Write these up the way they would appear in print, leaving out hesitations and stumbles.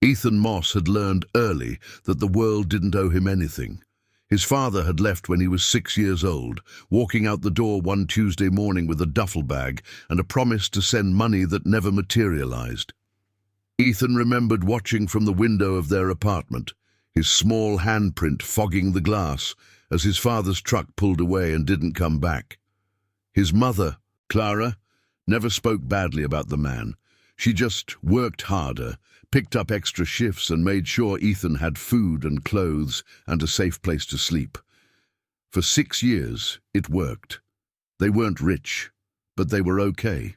Ethan Moss had learned early that the world didn't owe him anything. His father had left when he was 6 years old, walking out the door one Tuesday morning with a duffel bag and a promise to send money that never materialized. Ethan remembered watching from the window of their apartment, his small handprint fogging the glass as his father's truck pulled away and didn't come back. His mother, Clara, never spoke badly about the man. She just worked harder, picked up extra shifts and made sure Ethan had food and clothes and a safe place to sleep. For 6 years, it worked. They weren't rich, but they were okay.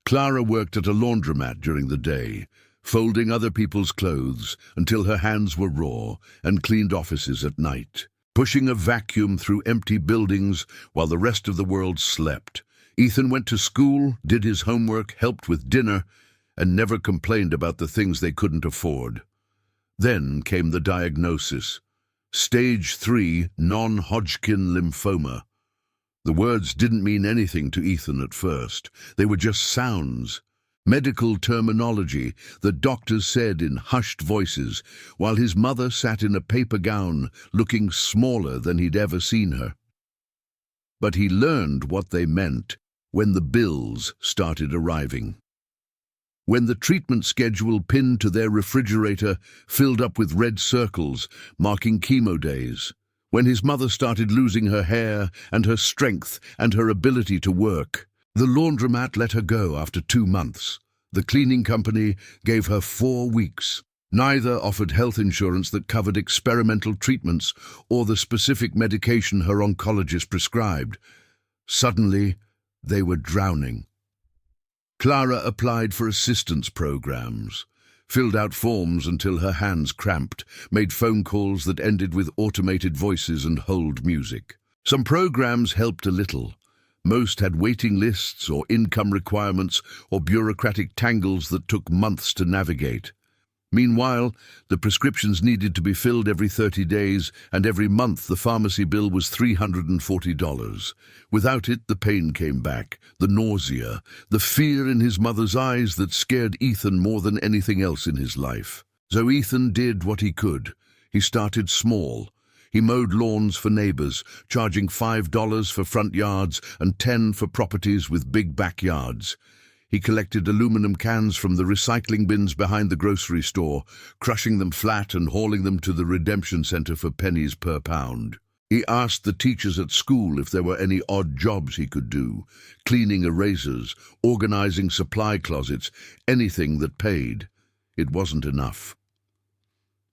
Clara worked at a laundromat during the day, folding other people's clothes until her hands were raw, and cleaned offices at night, pushing a vacuum through empty buildings while the rest of the world slept. Ethan went to school, did his homework, helped with dinner, and never complained about the things they couldn't afford. Then came the diagnosis: Stage 3 non-Hodgkin lymphoma. The words didn't mean anything to Ethan at first. They were just sounds, medical terminology that doctors said in hushed voices, while his mother sat in a paper gown, looking smaller than he'd ever seen her. But he learned what they meant when the bills started arriving. When the treatment schedule pinned to their refrigerator filled up with red circles marking chemo days, when his mother started losing her hair and her strength and her ability to work. The laundromat let her go after 2 months. The cleaning company gave her 4 weeks. Neither offered health insurance that covered experimental treatments or the specific medication her oncologist prescribed. Suddenly, they were drowning. Clara applied for assistance programs, filled out forms until her hands cramped, made phone calls that ended with automated voices and hold music. Some programs helped a little. Most had waiting lists or income requirements or bureaucratic tangles that took months to navigate. Meanwhile, the prescriptions needed to be filled every 30 days, and every month the pharmacy bill was $340. Without it, the pain came back, the nausea, the fear in his mother's eyes that scared Ethan more than anything else in his life. So Ethan did what he could. He started small. He mowed lawns for neighbors, charging $5 for front yards and $10 for properties with big backyards. He collected aluminum cans from the recycling bins behind the grocery store, crushing them flat and hauling them to the redemption center for pennies per pound. He asked the teachers at school if there were any odd jobs he could do, cleaning erasers, organizing supply closets, anything that paid. It wasn't enough.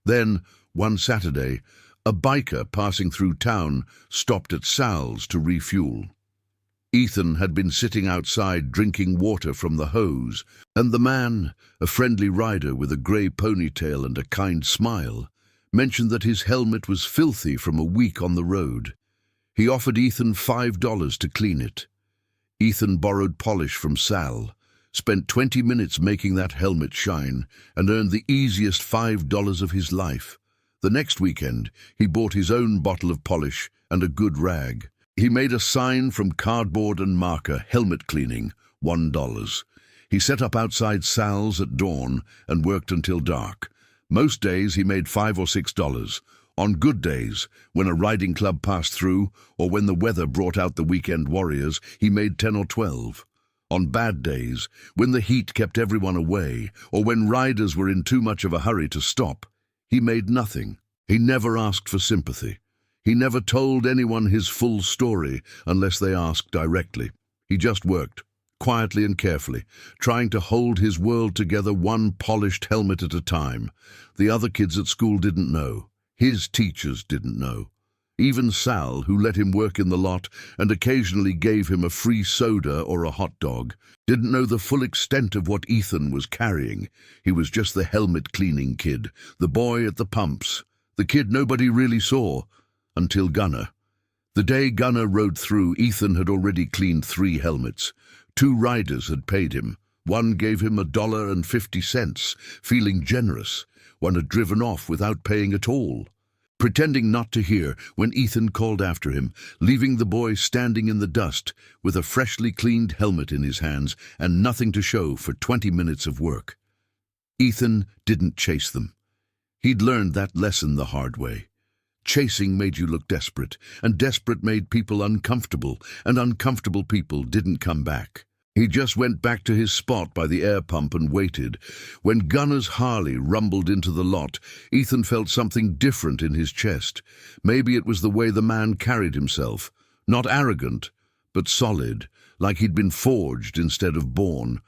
Then, one Saturday, a biker passing through town stopped at Sal's to refuel. Ethan had been sitting outside drinking water from the hose, and the man, a friendly rider with a grey ponytail and a kind smile, mentioned that his helmet was filthy from a week on the road. He offered Ethan $5 to clean it. Ethan borrowed polish from Sal, spent 20 minutes making that helmet shine, and earned the easiest $5 of his life. The next weekend, he bought his own bottle of polish and a good rag. He made a sign from cardboard and marker, helmet cleaning, $1. He set up outside Sal's at dawn and worked until dark. Most days he made $5 or $6. On good days, when a riding club passed through, or when the weather brought out the weekend warriors, he made 10 or 12. On bad days, when the heat kept everyone away, or when riders were in too much of a hurry to stop, he made nothing. He never asked for sympathy. He never told anyone his full story unless they asked directly. He just worked, quietly and carefully, trying to hold his world together one polished helmet at a time. The other kids at school didn't know. His teachers didn't know. Even Sal, who let him work in the lot and occasionally gave him a free soda or a hot dog, didn't know the full extent of what Ethan was carrying. He was just the helmet-cleaning kid, the boy at the pumps, the kid nobody really saw, until Gunner. The day Gunner rode through, Ethan had already cleaned 3 helmets. 2 riders had paid him. One gave him $1.50, feeling generous. One had driven off without paying at all. Pretending not to hear when Ethan called after him, leaving the boy standing in the dust with a freshly cleaned helmet in his hands and nothing to show for 20 minutes of work. Ethan didn't chase them. He'd learned that lesson the hard way. Chasing made you look desperate, and desperate made people uncomfortable, and uncomfortable people didn't come back. He just went back to his spot by the air pump and waited. When Gunner's Harley rumbled into the lot, Ethan felt something different in his chest. Maybe it was the way the man carried himself. Not arrogant, but solid, like he'd been forged instead of born.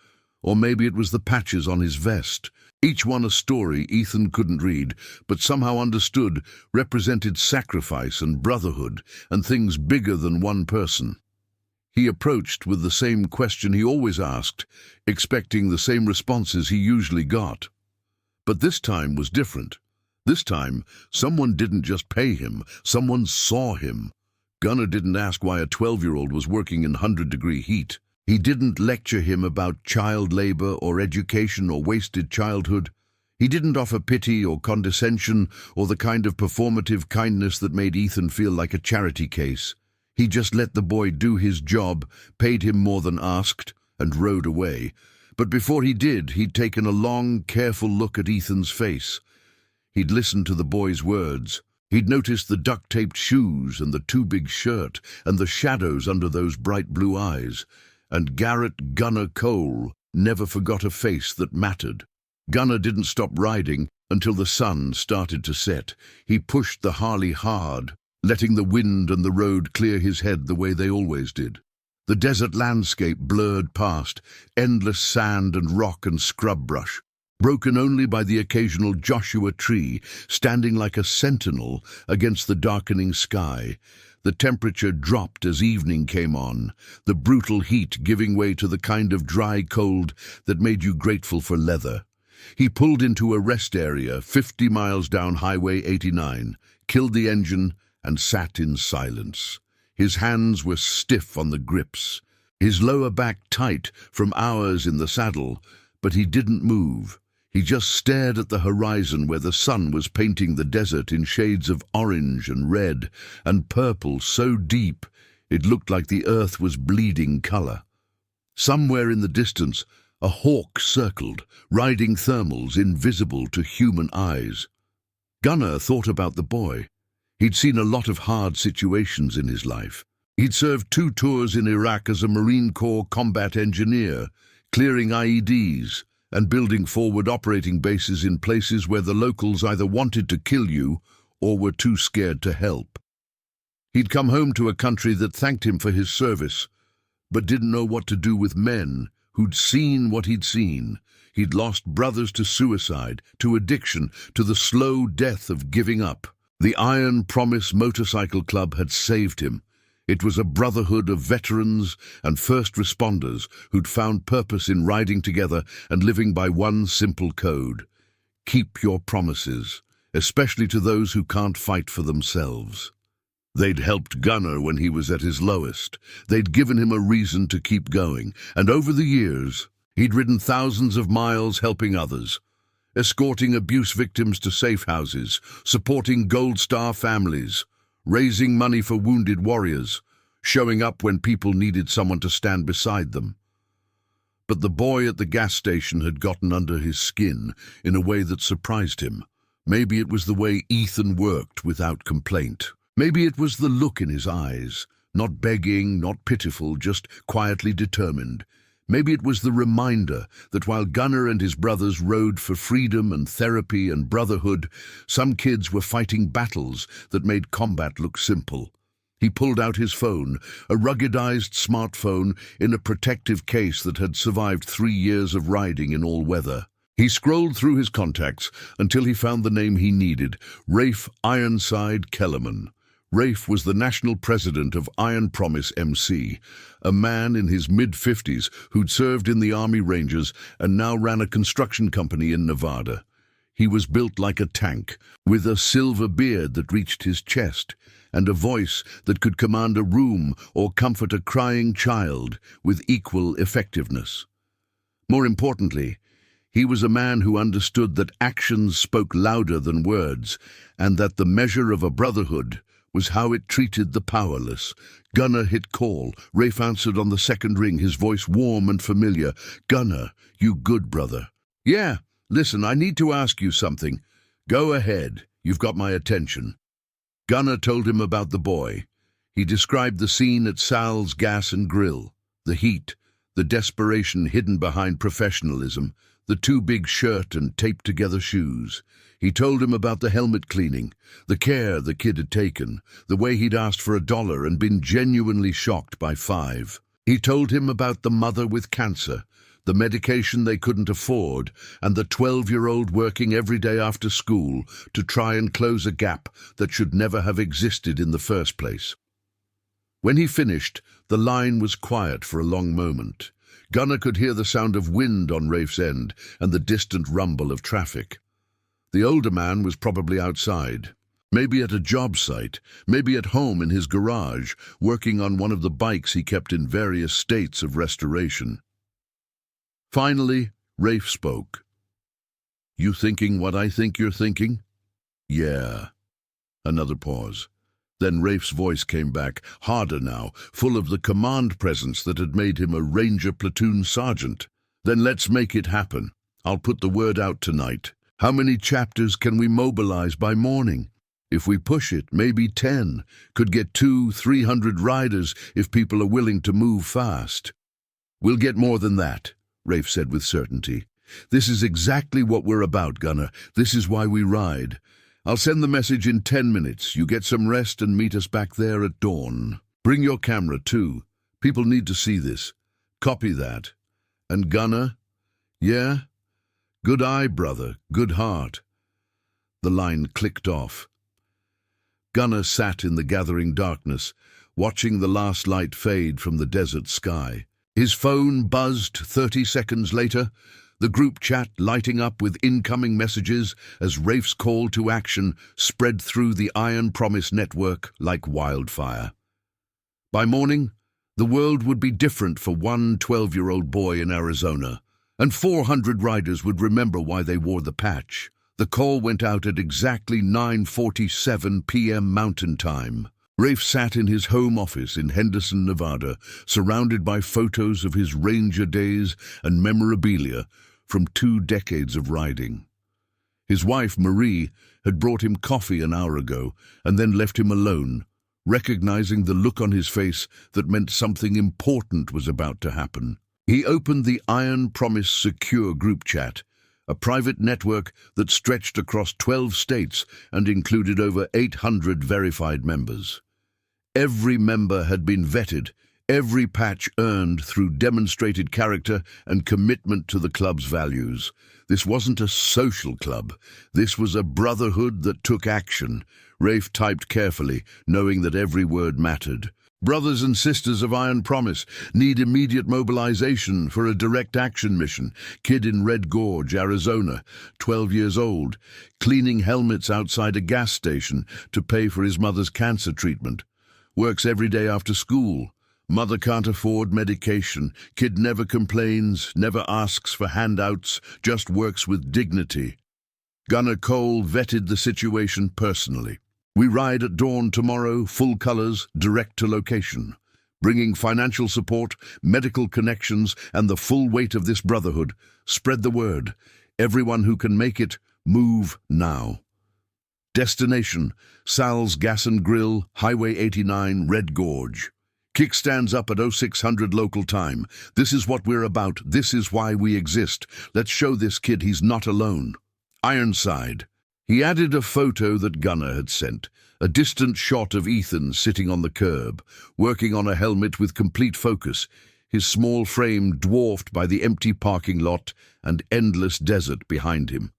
Or maybe it was the patches on his vest. Each one a story Ethan couldn't read, but somehow understood, represented sacrifice and brotherhood, and things bigger than one person. He approached with the same question he always asked, expecting the same responses he usually got. But this time was different. This time, someone didn't just pay him, someone saw him. Gunner didn't ask why a 12-year-old was working in 100-degree heat. He didn't lecture him about child labor or education or wasted childhood. He didn't offer pity or condescension or the kind of performative kindness that made Ethan feel like a charity case. He just let the boy do his job, paid him more than asked, and rode away. But before he did, he'd taken a long, careful look at Ethan's face. He'd listened to the boy's words. He'd noticed the duct-taped shoes and the too-big shirt and the shadows under those bright blue eyes. And Garrett Gunner Cole never forgot a face that mattered. Gunner didn't stop riding until the sun started to set. He pushed the Harley hard, letting the wind and the road clear his head the way they always did. The desert landscape blurred past, endless sand and rock and scrub brush, broken only by the occasional Joshua tree standing like a sentinel against the darkening sky. The temperature dropped as evening came on, the brutal heat giving way to the kind of dry cold that made you grateful for leather. He pulled into a rest area 50 miles down Highway 89, killed the engine, and sat in silence. His hands were stiff on the grips, his lower back tight from hours in the saddle, but he didn't move. He just stared at the horizon where the sun was painting the desert in shades of orange and red and purple so deep it looked like the earth was bleeding color. Somewhere in the distance, a hawk circled, riding thermals invisible to human eyes. Gunner thought about the boy. He'd seen a lot of hard situations in his life. He'd served 2 tours in Iraq as a Marine Corps combat engineer, clearing IEDs, and building forward operating bases in places where the locals either wanted to kill you or were too scared to help. He'd come home to a country that thanked him for his service, but didn't know what to do with men who'd seen what he'd seen. He'd lost brothers to suicide, to addiction, to the slow death of giving up. The Iron Promise Motorcycle Club had saved him. It was a brotherhood of veterans and first responders who'd found purpose in riding together and living by one simple code. Keep your promises, especially to those who can't fight for themselves. They'd helped Gunner when he was at his lowest. They'd given him a reason to keep going, and over the years, he'd ridden thousands of miles helping others, escorting abuse victims to safe houses, supporting Gold Star families, raising money for wounded warriors, showing up when people needed someone to stand beside them. But the boy at the gas station had gotten under his skin in a way that surprised him. Maybe it was the way Ethan worked without complaint. Maybe it was the look in his eyes, not begging, not pitiful, just quietly determined. Maybe it was the reminder that while Gunner and his brothers rode for freedom and therapy and brotherhood, some kids were fighting battles that made combat look simple. He pulled out his phone, a ruggedized smartphone in a protective case that had survived 3 years of riding in all weather. He scrolled through his contacts until he found the name he needed, Rafe Ironside Kellerman. Rafe was the national president of Iron Promise MC, a man in his mid-50s who'd served in the Army Rangers and now ran a construction company in Nevada. He was built like a tank, with a silver beard that reached his chest, and a voice that could command a room or comfort a crying child with equal effectiveness. More importantly, he was a man who understood that actions spoke louder than words, and that the measure of a brotherhood was how it treated the powerless. Gunner hit call. Rafe answered on the second ring, his voice warm and familiar. "Gunner, you good brother?" "Yeah, Listen, I need to ask you something. Go ahead. You've got my attention. Gunnar told him about the boy. He described the scene at Sal's Gas and Grill. The heat, the desperation hidden behind professionalism, the too big shirt and taped-together shoes. He told him about the helmet cleaning, the care the kid had taken, the way he'd asked for $1 and been genuinely shocked by 5. He told him about the mother with cancer, the medication they couldn't afford, and the 12-year-old working every day after school to try and close a gap that should never have existed in the first place. When he finished, the line was quiet for a long moment. Gunnar could hear the sound of wind on Rafe's end and the distant rumble of traffic. The older man was probably outside, maybe at a job site, maybe at home in his garage, working on one of the bikes he kept in various states of restoration. Finally, Rafe spoke. "You thinking what I think you're thinking?" "Yeah." Another pause. Then Rafe's voice came back, harder now, full of the command presence that had made him a Ranger platoon sergeant. "Then let's make it happen. I'll put the word out tonight. How many chapters can we mobilize by morning? If we push it, maybe 10. Could get 200-300 riders if people are willing to move fast." "We'll get more than that," Rafe said with certainty. "This is exactly what we're about, Gunnar. This is why we ride. I'll send the message in 10 minutes. You get some rest and meet us back there at dawn. Bring your camera, too. People need to see this. Copy that. And Gunnar? Yeah? Good eye, brother. Good heart." The line clicked off. Gunnar sat in the gathering darkness, watching the last light fade from the desert sky. His phone buzzed 30 seconds later, the group chat lighting up with incoming messages as Rafe's call to action spread through the Iron Promise network like wildfire. By morning, the world would be different for one 12-year-old boy in Arizona, and 400 riders would remember why they wore the patch. The call went out at exactly 9:47 p.m. Mountain Time. Rafe sat in his home office in Henderson, Nevada, surrounded by photos of his Ranger days and memorabilia from 2 decades of riding. His wife, Marie, had brought him coffee an hour ago and then left him alone, recognizing the look on his face that meant something important was about to happen. He opened the Iron Promise Secure group chat, a private network that stretched across 12 states and included over 800 verified members. Every member had been vetted, every patch earned through demonstrated character and commitment to the club's values. This wasn't a social club. This was a brotherhood that took action. Rafe typed carefully, knowing that every word mattered. "Brothers and sisters of Iron Promise need immediate mobilization for a direct action mission. Kid in Red Gorge, Arizona, 12 years old, cleaning helmets outside a gas station to pay for his mother's cancer treatment. Works every day after school. Mother can't afford medication. Kid never complains, never asks for handouts, just works with dignity. Gunnar Cole vetted the situation personally. We ride at dawn tomorrow, full colors, direct to location. Bringing financial support, medical connections, and the full weight of this brotherhood. Spread the word. Everyone who can make it, move now." Destination: Sal's Gas and Grill, Highway 89, Red Gorge. Kickstands up at 0600 local time. This is what we're about. This is why we exist. Let's show this kid he's not alone. Ironside. He added a photo that Gunnar had sent, a distant shot of Ethan sitting on the curb, working on a helmet with complete focus, his small frame dwarfed by the empty parking lot and endless desert behind him.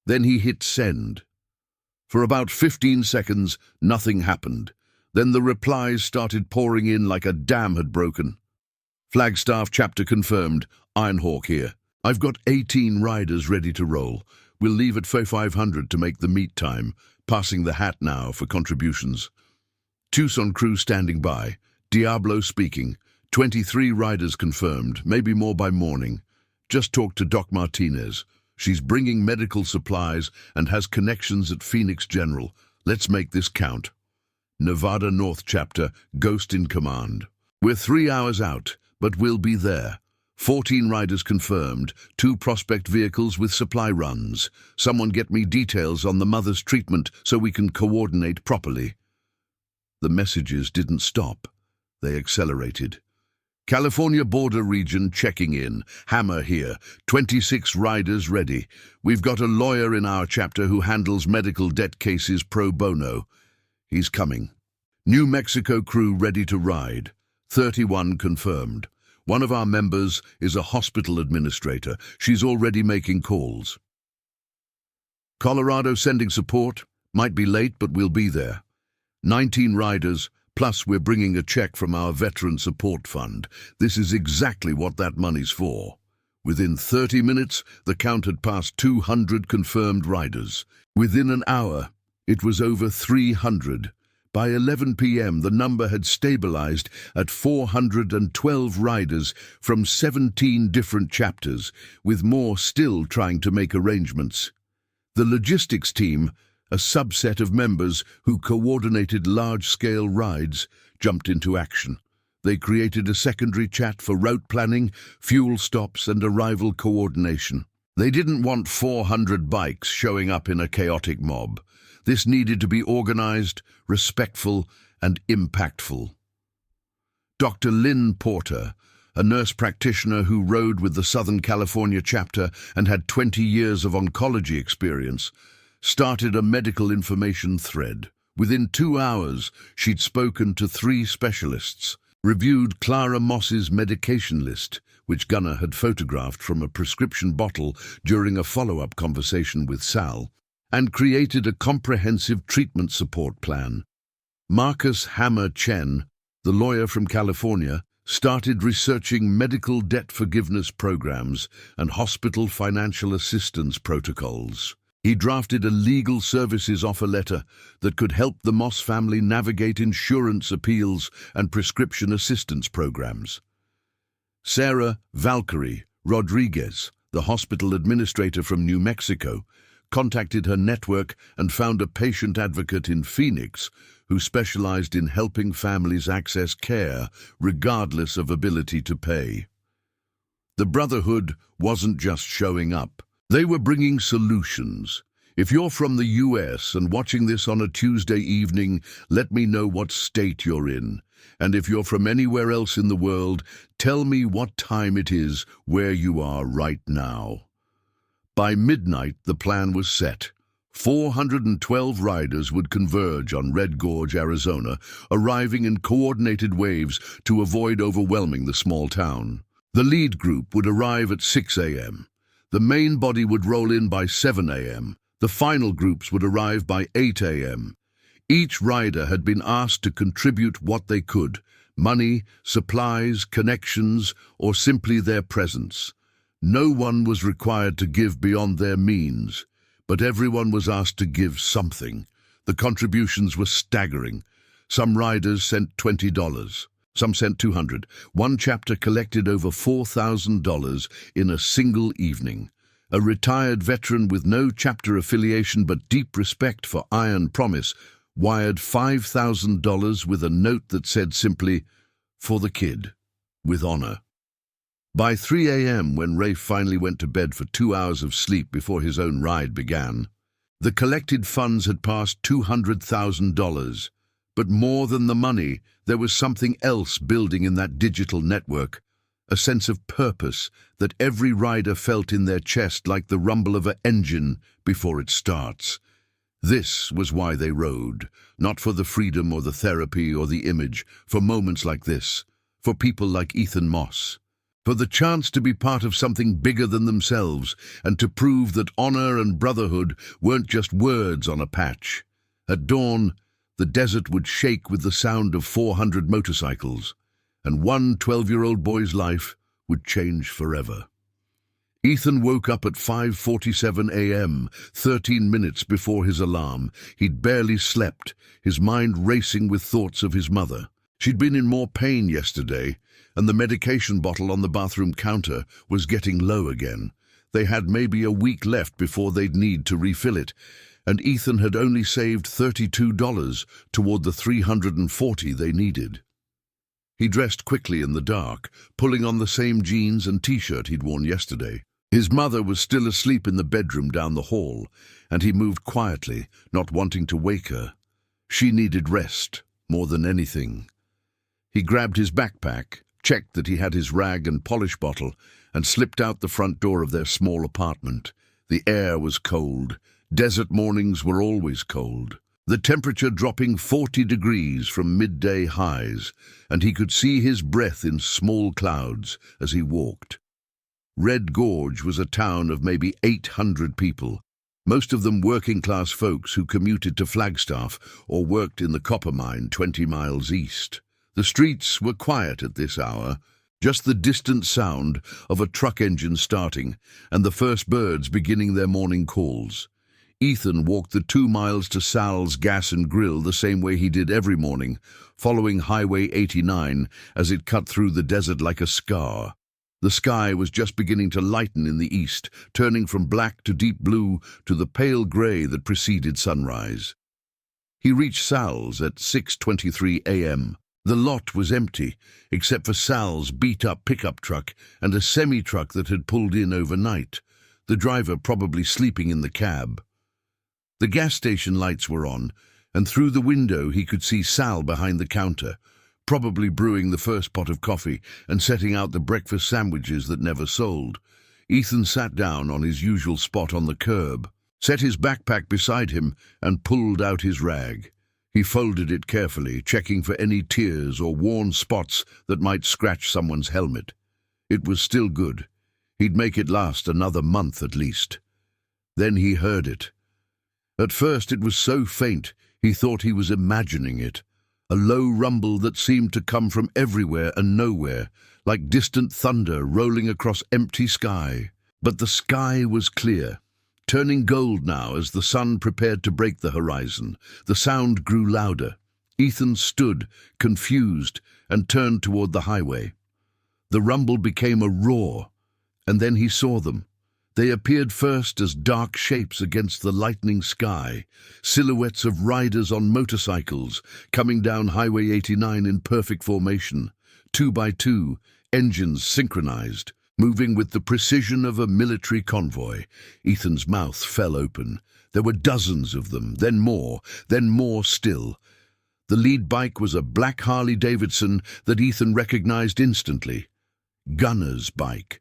Then he hit send. For about 15 seconds, nothing happened. Then the replies started pouring in like a dam had broken. "Flagstaff chapter confirmed. Ironhawk here. I've got 18 riders ready to roll. We'll leave at 500 to make the meet time. Passing the hat now for contributions. Tucson crew standing by. Diablo speaking. 23 riders confirmed, maybe more by morning. Just talked to Doc Martinez. She's bringing medical supplies and has connections at Phoenix General. Let's make this count." Nevada North chapter, Ghost in command. "We're 3 hours out, but we'll be there. 14 riders confirmed, 2 prospect vehicles with supply runs. Someone get me details on the mother's treatment so we can coordinate properly. The messages didn't stop. They accelerated. California border region checking in. Hammer here. 26 riders ready. We've got a lawyer in our chapter who handles medical debt cases pro bono. He's coming. New Mexico crew ready to ride. 31 confirmed. One of our members is a hospital administrator. She's already making calls. Colorado sending support. Might be late, but we'll be there. 19 riders, plus we're bringing a check from our Veteran Support Fund. This is exactly what that money's for. Within 30 minutes, the count had passed 200 confirmed riders. Within an hour, it was over 300. By 11 p.m., the number had stabilized at 412 riders from 17 different chapters, with more still trying to make arrangements. The logistics team, a subset of members who coordinated large-scale rides, jumped into action. They created a secondary chat for route planning, fuel stops, and arrival coordination. They didn't want 400 bikes showing up in a chaotic mob. This needed to be organized, respectful, and impactful. Dr. Lynn Porter, a nurse practitioner who rode with the Southern California chapter and had 20 years of oncology experience, started a medical information thread. Within 2 hours, she'd spoken to 3 specialists, reviewed Clara Moss's medication list, which Gunnar had photographed from a prescription bottle during a follow-up conversation with Sal, and created a comprehensive treatment support plan. Marcus Hammer Chen, the lawyer from California, started researching medical debt forgiveness programs and hospital financial assistance protocols. He drafted a legal services offer letter that could help the Moss family navigate insurance appeals and prescription assistance programs. Sarah Valkyrie Rodriguez, the hospital administrator from New Mexico, contacted her network and found a patient advocate in Phoenix who specialized in helping families access care regardless of ability to pay. The Brotherhood wasn't just showing up. They were bringing solutions. If you're from the US and watching this on a Tuesday evening, let me know what state you're in. And if you're from anywhere else in the world, tell me what time it is where you are right now. By midnight, the plan was set. 412 riders would converge on Red Gorge, Arizona, arriving in coordinated waves to avoid overwhelming the small town. The lead group would arrive at 6 a.m. The main body would roll in by 7 a.m. The final groups would arrive by 8 a.m. Each rider had been asked to contribute what they could: money, supplies, connections, or simply their presence. No one was required to give beyond their means, but everyone was asked to give something. The contributions were staggering. Some riders sent $20. Some sent $200. One chapter collected over $4,000 in a single evening. A retired veteran with no chapter affiliation but deep respect for Iron Promise wired $5,000 with a note that said simply, "For the kid, with honor." By 3 a.m., when Rafe finally went to bed for 2 hours of sleep before his own ride began, the collected funds had passed $200,000. But more than the money, there was something else building in that digital network, a sense of purpose that every rider felt in their chest like the rumble of an engine before it starts. This was why they rode, not for the freedom or the therapy or the image, for moments like this, for people like Ethan Moss. For the chance to be part of something bigger than themselves and to prove that honor and brotherhood weren't just words on a patch. At dawn, the desert would shake with the sound of 400 motorcycles, and one 12-year-old boy's life would change forever. Ethan woke up at 5:47 a.m., 13 minutes before his alarm. He'd barely slept, his mind racing with thoughts of his mother. She'd been in more pain yesterday, and the medication bottle on the bathroom counter was getting low again. They had maybe a week left before they'd need to refill it, and Ethan had only saved $32 toward the $340 they needed. He dressed quickly in the dark, pulling on the same jeans and t-shirt he'd worn yesterday. His mother was still asleep in the bedroom down the hall, and he moved quietly, not wanting to wake her. She needed rest, more than anything. He grabbed his backpack, checked that he had his rag and polish bottle, and slipped out the front door of their small apartment. The air was cold. Desert mornings were always cold. The temperature dropping 40 degrees from midday highs, and he could see his breath in small clouds as he walked. Red Gorge was a town of maybe 800 people, most of them working-class folks who commuted to Flagstaff or worked in the copper mine 20 miles east. The streets were quiet at this hour, just the distant sound of a truck engine starting and the first birds beginning their morning calls. Ethan walked the 2 miles to Sal's Gas and Grill the same way he did every morning, following Highway 89 as it cut through the desert like a scar. The sky was just beginning to lighten in the east, turning from black to deep blue to the pale grey that preceded sunrise. He reached Sal's at 6:23 a.m. The lot was empty, except for Sal's beat-up pickup truck and a semi-truck that had pulled in overnight, the driver probably sleeping in the cab. The gas station lights were on, and through the window he could see Sal behind the counter, probably brewing the first pot of coffee and setting out the breakfast sandwiches that never sold. Ethan sat down on his usual spot on the curb, set his backpack beside him, and pulled out his rag. He folded it carefully, checking for any tears or worn spots that might scratch someone's helmet. It was still good. He'd make it last another month at least. Then he heard it. At first it was so faint he thought he was imagining it. A low rumble that seemed to come from everywhere and nowhere, like distant thunder rolling across empty sky. But the sky was clear, turning gold now as the sun prepared to break the horizon. The sound grew louder. Ethan stood, confused, and turned toward the highway. The rumble became a roar, and then he saw them. They appeared first as dark shapes against the lightening sky, silhouettes of riders on motorcycles coming down Highway 89 in perfect formation, 2 by 2, engines synchronized, moving with the precision of a military convoy. Ethan's mouth fell open. There were dozens of them, then more still. The lead bike was a black Harley-Davidson that Ethan recognized instantly. Gunner's bike.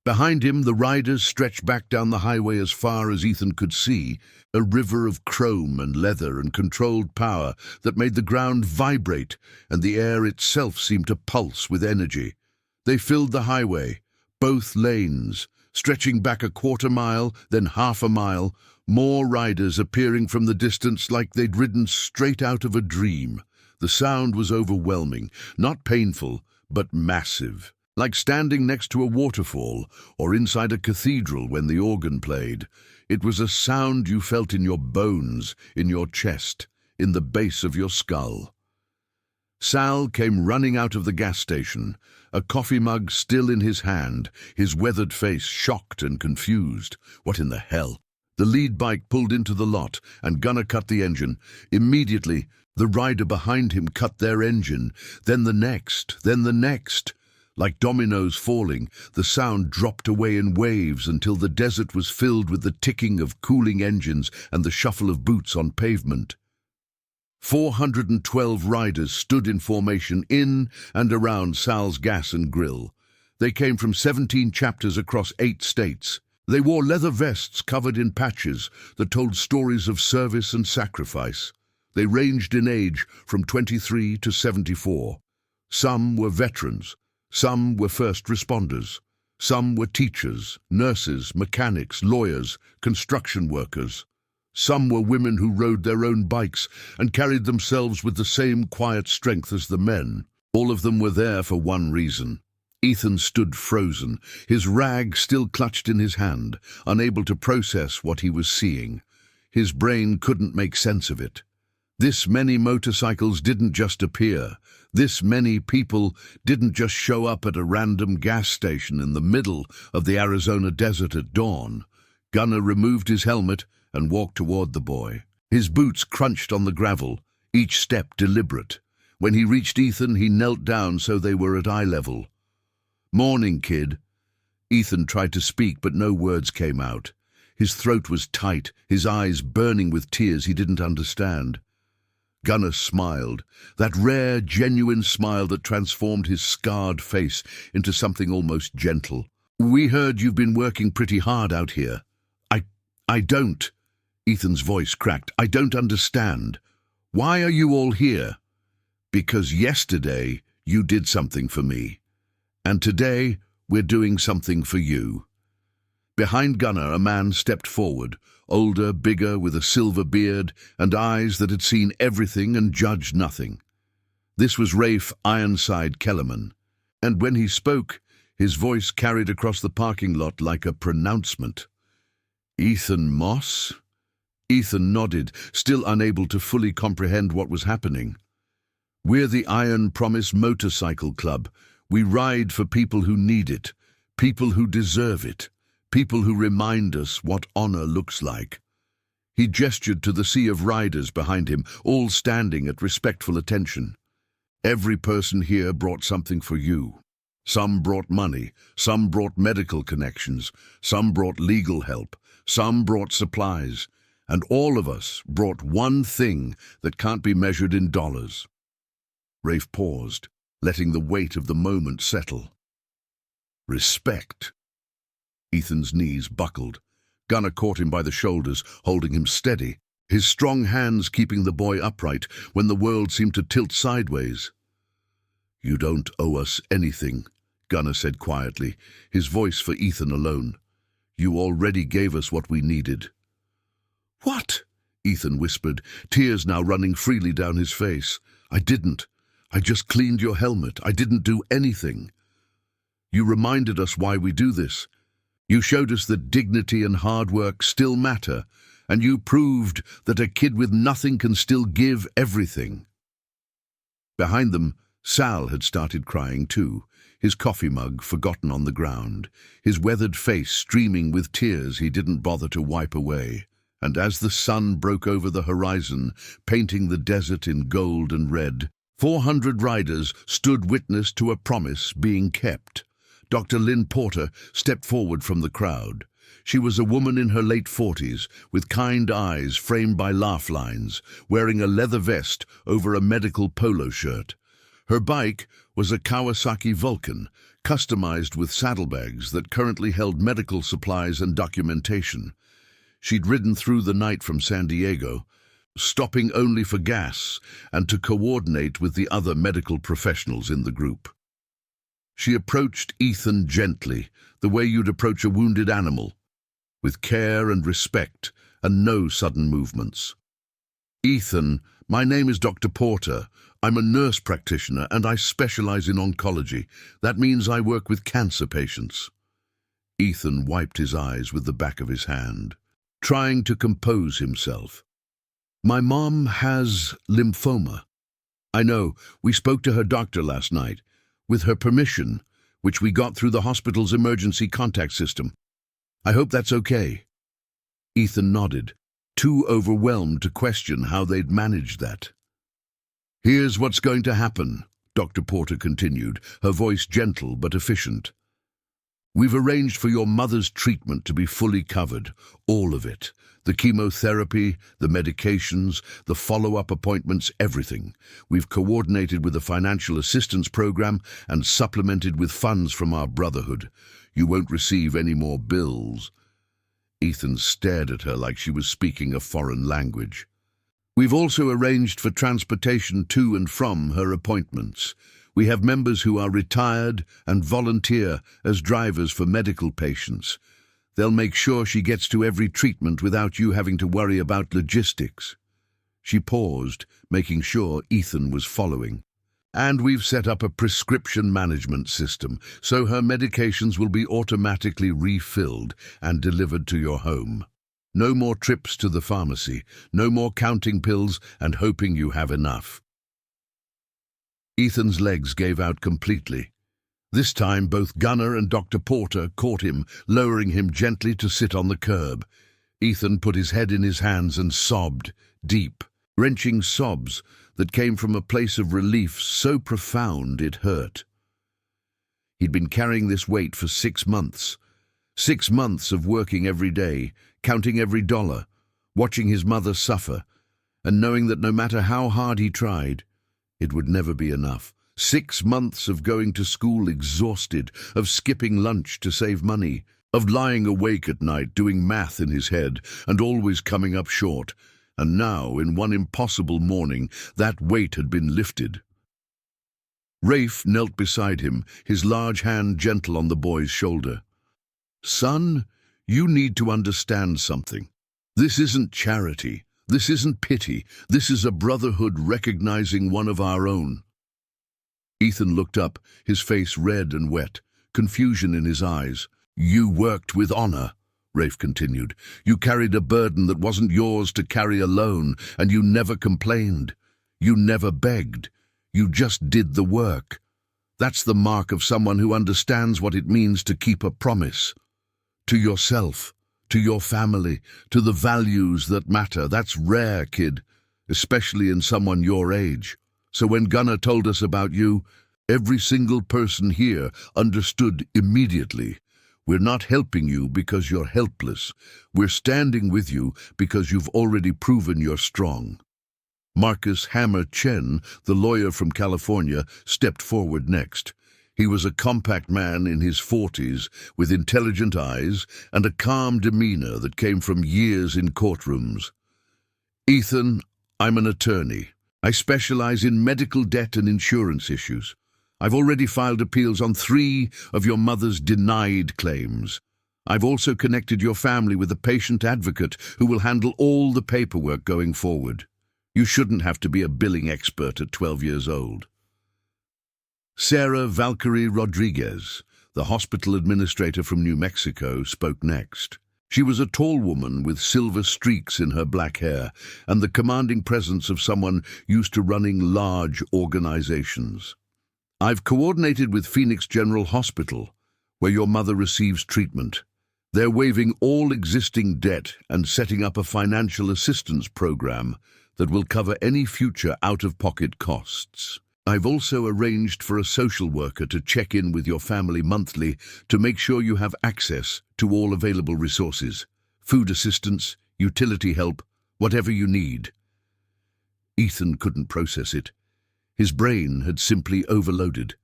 Behind him, the riders stretched back down the highway as far as Ethan could see, a river of chrome and leather and controlled power that made the ground vibrate and the air itself seemed to pulse with energy. They filled the highway, both lanes, stretching back a quarter mile, then half a mile, more riders appearing from the distance like they'd ridden straight out of a dream. The sound was overwhelming, not painful, but massive. Like standing next to a waterfall or inside a cathedral when the organ played. It was a sound you felt in your bones, in your chest, in the base of your skull. Sal came running out of the gas station, a coffee mug still in his hand, his weathered face shocked and confused. What in the hell? The lead bike pulled into the lot, and Gunner cut the engine. Immediately, the rider behind him cut their engine, then the next, then the next. Like dominoes falling, the sound dropped away in waves until the desert was filled with the ticking of cooling engines and the shuffle of boots on pavement. 412 riders stood in formation in and around Sal's Gas and Grill. They came from 17 chapters across 8 states. They wore leather vests covered in patches that told stories of service and sacrifice. They ranged in age from 23 to 74. Some were veterans. Some were first responders. Some were teachers, nurses, mechanics, lawyers, construction workers. Some were women who rode their own bikes and carried themselves with the same quiet strength as the men. All of them were there for one reason. Ethan stood frozen, his rag still clutched in his hand, unable to process what he was seeing. His brain couldn't make sense of it. This many motorcycles didn't just appear. This many people didn't just show up at a random gas station in the middle of the Arizona desert at dawn. Gunner removed his helmet and walked toward the boy. His boots crunched on the gravel, each step deliberate. When he reached Ethan, he knelt down so they were at eye level. "Morning, kid." Ethan tried to speak, but no words came out. His throat was tight, his eyes burning with tears he didn't understand. Gunnar smiled, that rare, genuine smile that transformed his scarred face into something almost gentle. "We heard you've been working pretty hard out here." I don't." Ethan's voice cracked. "I don't understand. Why are you all here?" "Because yesterday you did something for me. And today we're doing something for you." Behind Gunnar, a man stepped forward, older, bigger, with a silver beard and eyes that had seen everything and judged nothing. This was Rafe Ironside Kellerman, and when he spoke, his voice carried across the parking lot like a pronouncement. "Ethan Moss?" Ethan nodded, still unable to fully comprehend what was happening. "We're the Iron Promise Motorcycle Club. We ride for people who need it, people who deserve it, people who remind us what honor looks like." He gestured to the sea of riders behind him, all standing at respectful attention. "Every person here brought something for you. Some brought money, some brought medical connections, some brought legal help, some brought supplies, and all of us brought one thing that can't be measured in dollars." Rafe paused, letting the weight of the moment settle. "Respect." Ethan's knees buckled. Gunnar caught him by the shoulders, holding him steady, his strong hands keeping the boy upright when the world seemed to tilt sideways. "You don't owe us anything," Gunnar said quietly, his voice for Ethan alone. "You already gave us what we needed." "What?" Ethan whispered, tears now running freely down his face. "I didn't. I just cleaned your helmet. I didn't do anything. You reminded us why we do this. You showed us that dignity and hard work still matter, and you proved that a kid with nothing can still give everything." Behind them, Sal had started crying too, his coffee mug forgotten on the ground, his weathered face streaming with tears he didn't bother to wipe away. And as the sun broke over the horizon, painting the desert in gold and red, 400 riders stood witness to a promise being kept. Dr. Lynn Porter stepped forward from the crowd. She was a woman in her late 40s, with kind eyes framed by laugh lines, wearing a leather vest over a medical polo shirt. Her bike was a Kawasaki Vulcan, customized with saddlebags that currently held medical supplies and documentation. She'd ridden through the night from San Diego, stopping only for gas and to coordinate with the other medical professionals in the group. She approached Ethan gently, the way you'd approach a wounded animal, with care and respect and no sudden movements. "Ethan, my name is Dr. Porter. I'm a nurse practitioner and I specialize in oncology. That means I work with cancer patients." Ethan wiped his eyes with the back of his hand, trying to compose himself. "My mom has lymphoma. I know, we spoke to her doctor last night, with her permission, which we got through the hospital's emergency contact system. I hope that's okay." Ethan nodded, too overwhelmed to question how they'd managed that. "Here's what's going to happen," Dr. Porter continued, her voice gentle but efficient. "We've arranged for your mother's treatment to be fully covered, all of it. The chemotherapy, the medications, the follow-up appointments, everything. We've coordinated with a financial assistance program and supplemented with funds from our brotherhood. You won't receive any more bills." Ethan stared at her like she was speaking a foreign language. "We've also arranged for transportation to and from her appointments. We have members who are retired and volunteer as drivers for medical patients. They'll make sure she gets to every treatment without you having to worry about logistics." She paused, making sure Ethan was following. "And we've set up a prescription management system, so her medications will be automatically refilled and delivered to your home. No more trips to the pharmacy, no more counting pills and hoping you have enough." Ethan's legs gave out completely. This time both Gunnar and Dr. Porter caught him, lowering him gently to sit on the curb. Ethan put his head in his hands and sobbed, deep, wrenching sobs that came from a place of relief so profound it hurt. He'd been carrying this weight for 6 months. 6 months of working every day, counting every dollar, watching his mother suffer, and knowing that no matter how hard he tried, it would never be enough. 6 months of going to school exhausted, of skipping lunch to save money, of lying awake at night doing math in his head and always coming up short. And now, in one impossible morning, that weight had been lifted. Rafe knelt beside him, his large hand gentle on the boy's shoulder. "Son, you need to understand something. This isn't charity. This isn't pity. This is a brotherhood recognizing one of our own." Ethan looked up, his face red and wet, confusion in his eyes. "You worked with honor," Rafe continued. "You carried a burden that wasn't yours to carry alone, and you never complained. You never begged. You just did the work. That's the mark of someone who understands what it means to keep a promise. To yourself, to your family, to the values that matter. That's rare, kid, especially in someone your age. So when Gunnar told us about you, every single person here understood immediately. We're not helping you because you're helpless. We're standing with you because you've already proven you're strong." Marcus Hammer Chen, the lawyer from California, stepped forward next. He was a compact man in his 40s, with intelligent eyes and a calm demeanor that came from years in courtrooms. "Ethan, I'm an attorney. I specialize in medical debt and insurance issues. I've already filed appeals on 3 of your mother's denied claims. I've also connected your family with a patient advocate who will handle all the paperwork going forward. You shouldn't have to be a billing expert at 12 years old." Sarah Valkyrie Rodriguez, the hospital administrator from New Mexico, spoke next. She was a tall woman with silver streaks in her black hair and the commanding presence of someone used to running large organizations. "I've coordinated with Phoenix General Hospital, where your mother receives treatment. They're waiving all existing debt and setting up a financial assistance program that will cover any future out-of-pocket costs. I've also arranged for a social worker to check in with your family monthly to make sure you have access to all available resources, food assistance, utility help, whatever you need." Ethan couldn't process it. His brain had simply overloaded.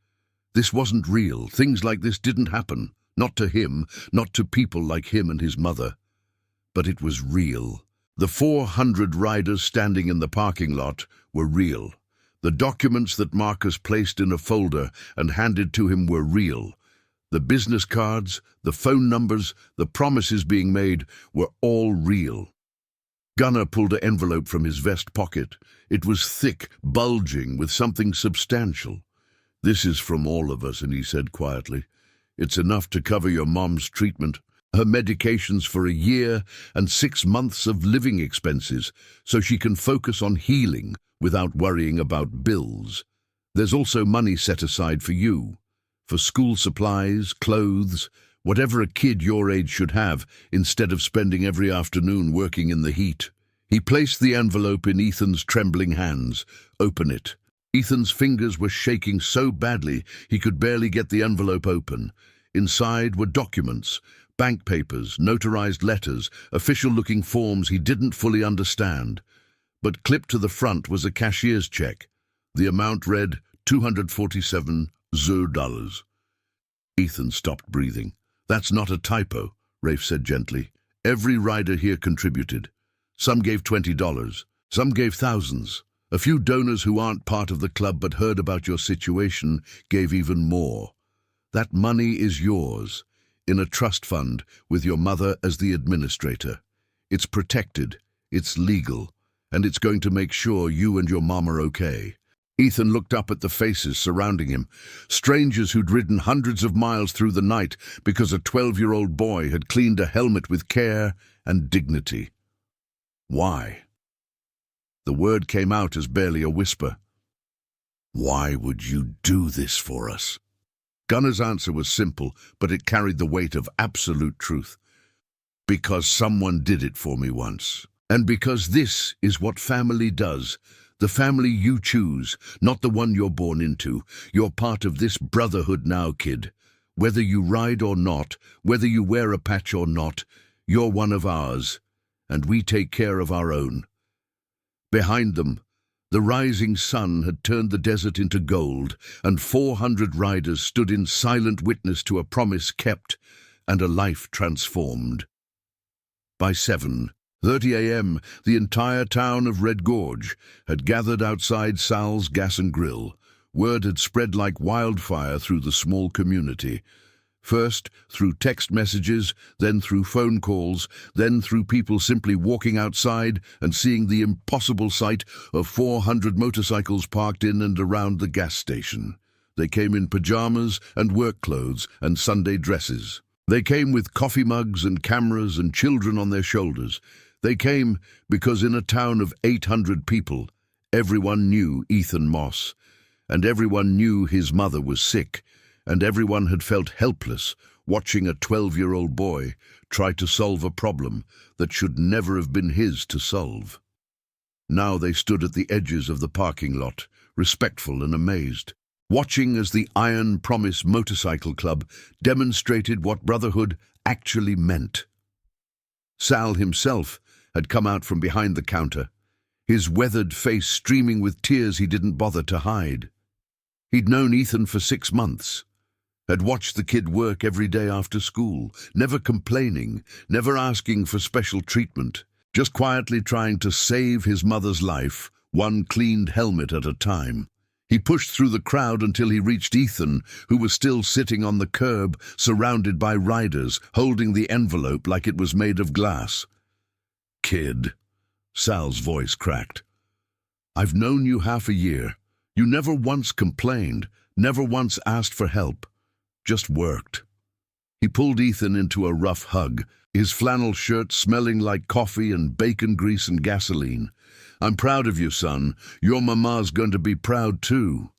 This wasn't real. Things like this didn't happen. Not to him, not to people like him and his mother. But it was real. The 400 riders standing in the parking lot were real. The documents that Marcus placed in a folder and handed to him were real. The business cards, the phone numbers, the promises being made were all real. Gunnar pulled an envelope from his vest pocket. It was thick, bulging, with something substantial. "This is from all of us," and he said quietly. "It's enough to cover your mom's treatment, her medications for a year, and 6 months of living expenses, so she can focus on healing without worrying about bills. There's also money set aside for you, for school supplies, clothes, whatever a kid your age should have, instead of spending every afternoon working in the heat." He placed the envelope in Ethan's trembling hands. "Open it." Ethan's fingers were shaking so badly he could barely get the envelope open. Inside were documents, bank papers, notarized letters, official-looking forms he didn't fully understand. But clipped to the front was a cashier's check. The amount read $247. Ethan stopped breathing. "That's not a typo," Rafe said gently. "Every rider here contributed. Some gave $20. Some gave thousands. A few donors who aren't part of the club but heard about your situation gave even more. That money is yours, in a trust fund with your mother as the administrator. It's protected, it's legal, and it's going to make sure you and your mom are okay." Ethan looked up at the faces surrounding him, strangers who'd ridden hundreds of miles through the night because a 12-year-old boy had cleaned a helmet with care and dignity. "Why?" The word came out as barely a whisper. "Why would you do this for us?" Gunnar's answer was simple, but it carried the weight of absolute truth. "Because someone did it for me once. And because this is what family does. The family you choose, not the one you're born into. You're part of this brotherhood now, kid. Whether you ride or not, whether you wear a patch or not, you're one of ours, and we take care of our own. Behind them, the rising sun had turned the desert into gold, and 400 riders stood in silent witness to a promise kept and a life transformed. By 7:30 a.m., the entire town of Red Gorge had gathered outside Sal's Gas and Grill. Word had spread like wildfire through the small community. First through text messages, then through phone calls, then through people simply walking outside and seeing the impossible sight of 400 motorcycles parked in and around the gas station. They came in pajamas and work clothes and Sunday dresses. They came with coffee mugs and cameras and children on their shoulders. They came because in a town of 800 people, everyone knew Ethan Moss, and everyone knew his mother was sick, and everyone had felt helpless watching a 12-year-old boy try to solve a problem that should never have been his to solve. Now they stood at the edges of the parking lot, respectful and amazed, watching as the Iron Promise Motorcycle Club demonstrated what brotherhood actually meant. Sal himself had come out from behind the counter, his weathered face streaming with tears he didn't bother to hide. He'd known Ethan for 6 months, had watched the kid work every day after school, never complaining, never asking for special treatment, just quietly trying to save his mother's life, one cleaned helmet at a time. He pushed through the crowd until he reached Ethan, who was still sitting on the curb, surrounded by riders, holding the envelope like it was made of glass. "Kid," Sal's voice cracked. "I've known you half a year. You never once complained, never once asked for help, just worked." He pulled Ethan into a rough hug, his flannel shirt smelling like coffee and bacon grease and gasoline. "I'm proud of you, son. Your mama's going to be proud too."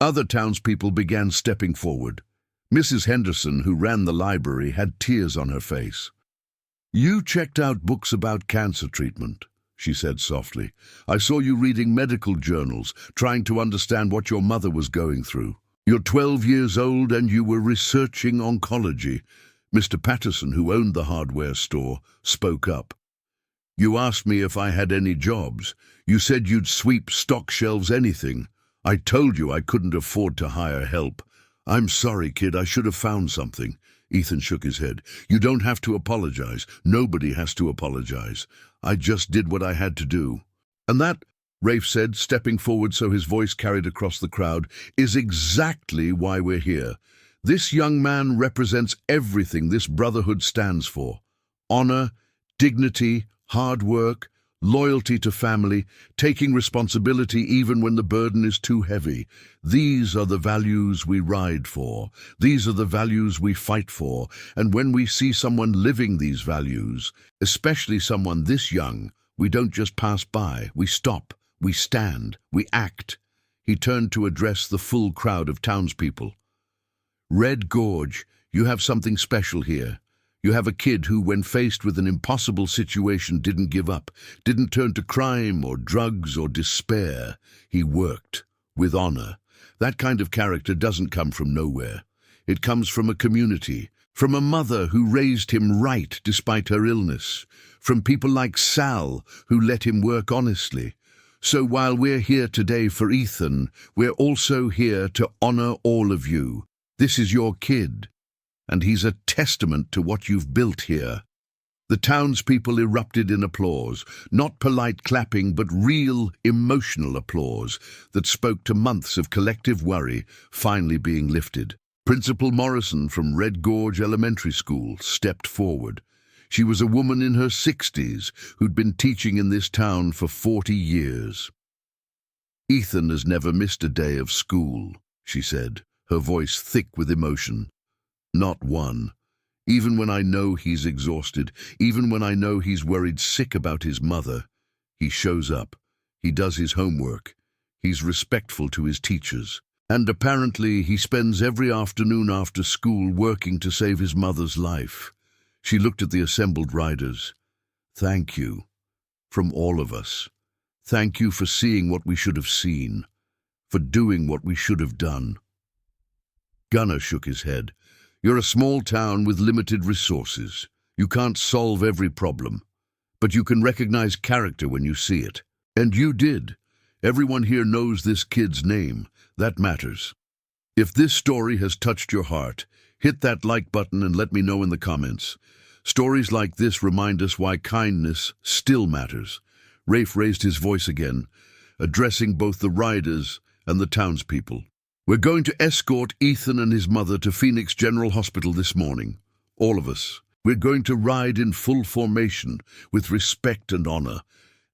Other townspeople began stepping forward. Mrs. Henderson, who ran the library, had tears on her face. "You checked out books about cancer treatment," she said softly. "I saw you reading medical journals, trying to understand what your mother was going through. You're 12 years old and you were researching oncology." Mr. Patterson, who owned the hardware store, spoke up. "You asked me if I had any jobs. You said you'd sweep stock shelves, anything. I told you I couldn't afford to hire help. I'm sorry, kid, I should have found something." Ethan shook his head. "You don't have to apologize. Nobody has to apologize. I just did what I had to do." "And that," Rafe said, stepping forward so his voice carried across the crowd, "is exactly why we're here. This young man represents everything this brotherhood stands for. Honor, dignity, hard work, loyalty to family, taking responsibility even when the burden is too heavy. These are the values we ride for. These are the values we fight for. And when we see someone living these values, especially someone this young, we don't just pass by. We stop, we stand, we act." He turned to address the full crowd of townspeople. "Red Gorge, you have something special here. You have a kid who, when faced with an impossible situation, didn't give up, didn't turn to crime or drugs or despair. He worked with honor. That kind of character doesn't come from nowhere. It comes from a community, from a mother who raised him right despite her illness, from people like Sal who let him work honestly. So while we're here today for Ethan, we're also here to honor all of you. This is your kid, and he's a testament to what you've built here." The townspeople erupted in applause, not polite clapping, but real, emotional applause that spoke to months of collective worry finally being lifted. Principal Morrison from Red Gorge Elementary School stepped forward. She was a woman in her 60s who'd been teaching in this town for 40 years. "Ethan has never missed a day of school," she said, her voice thick with emotion. "Not one. Even when I know he's exhausted, even when I know he's worried sick about his mother, he shows up. He does his homework. He's respectful to his teachers. And apparently he spends every afternoon after school working to save his mother's life." She looked at the assembled riders. "Thank you. From all of us. Thank you for seeing what we should have seen, for doing what we should have done." Gunnar shook his head. "You're a small town with limited resources. You can't solve every problem, but you can recognize character when you see it. And you did. Everyone here knows this kid's name. That matters. If this story has touched your heart, hit that like button and let me know in the comments. Stories like this remind us why kindness still matters." Rafe raised his voice again, addressing both the riders and the townspeople. "We're going to escort Ethan and his mother to Phoenix General Hospital this morning. All of us. We're going to ride in full formation, with respect and honor,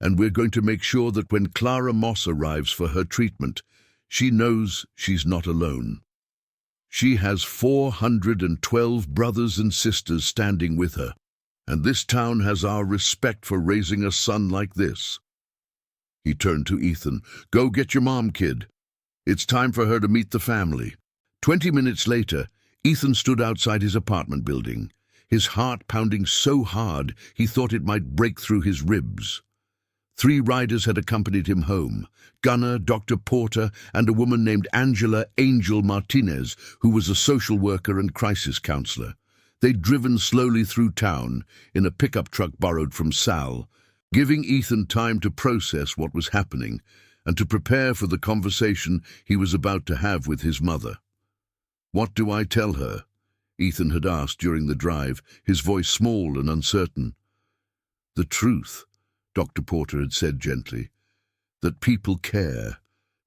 and we're going to make sure that when Clara Moss arrives for her treatment, she knows she's not alone. She has 412 brothers and sisters standing with her, and this town has our respect for raising a son like this." He turned to Ethan. "Go get your mom, kid. It's time for her to meet the family." 20 minutes later, Ethan stood outside his apartment building, his heart pounding so hard he thought it might break through his ribs. 3 riders had accompanied him home: Gunnar, Dr. Porter, and a woman named Angela Angel Martinez, who was a social worker and crisis counselor. They'd driven slowly through town in a pickup truck borrowed from Sal, giving Ethan time to process what was happening and to prepare for the conversation he was about to have with his mother. "What do I tell her?" Ethan had asked during the drive, his voice small and uncertain. "The truth," Dr. Porter had said gently. "That people care,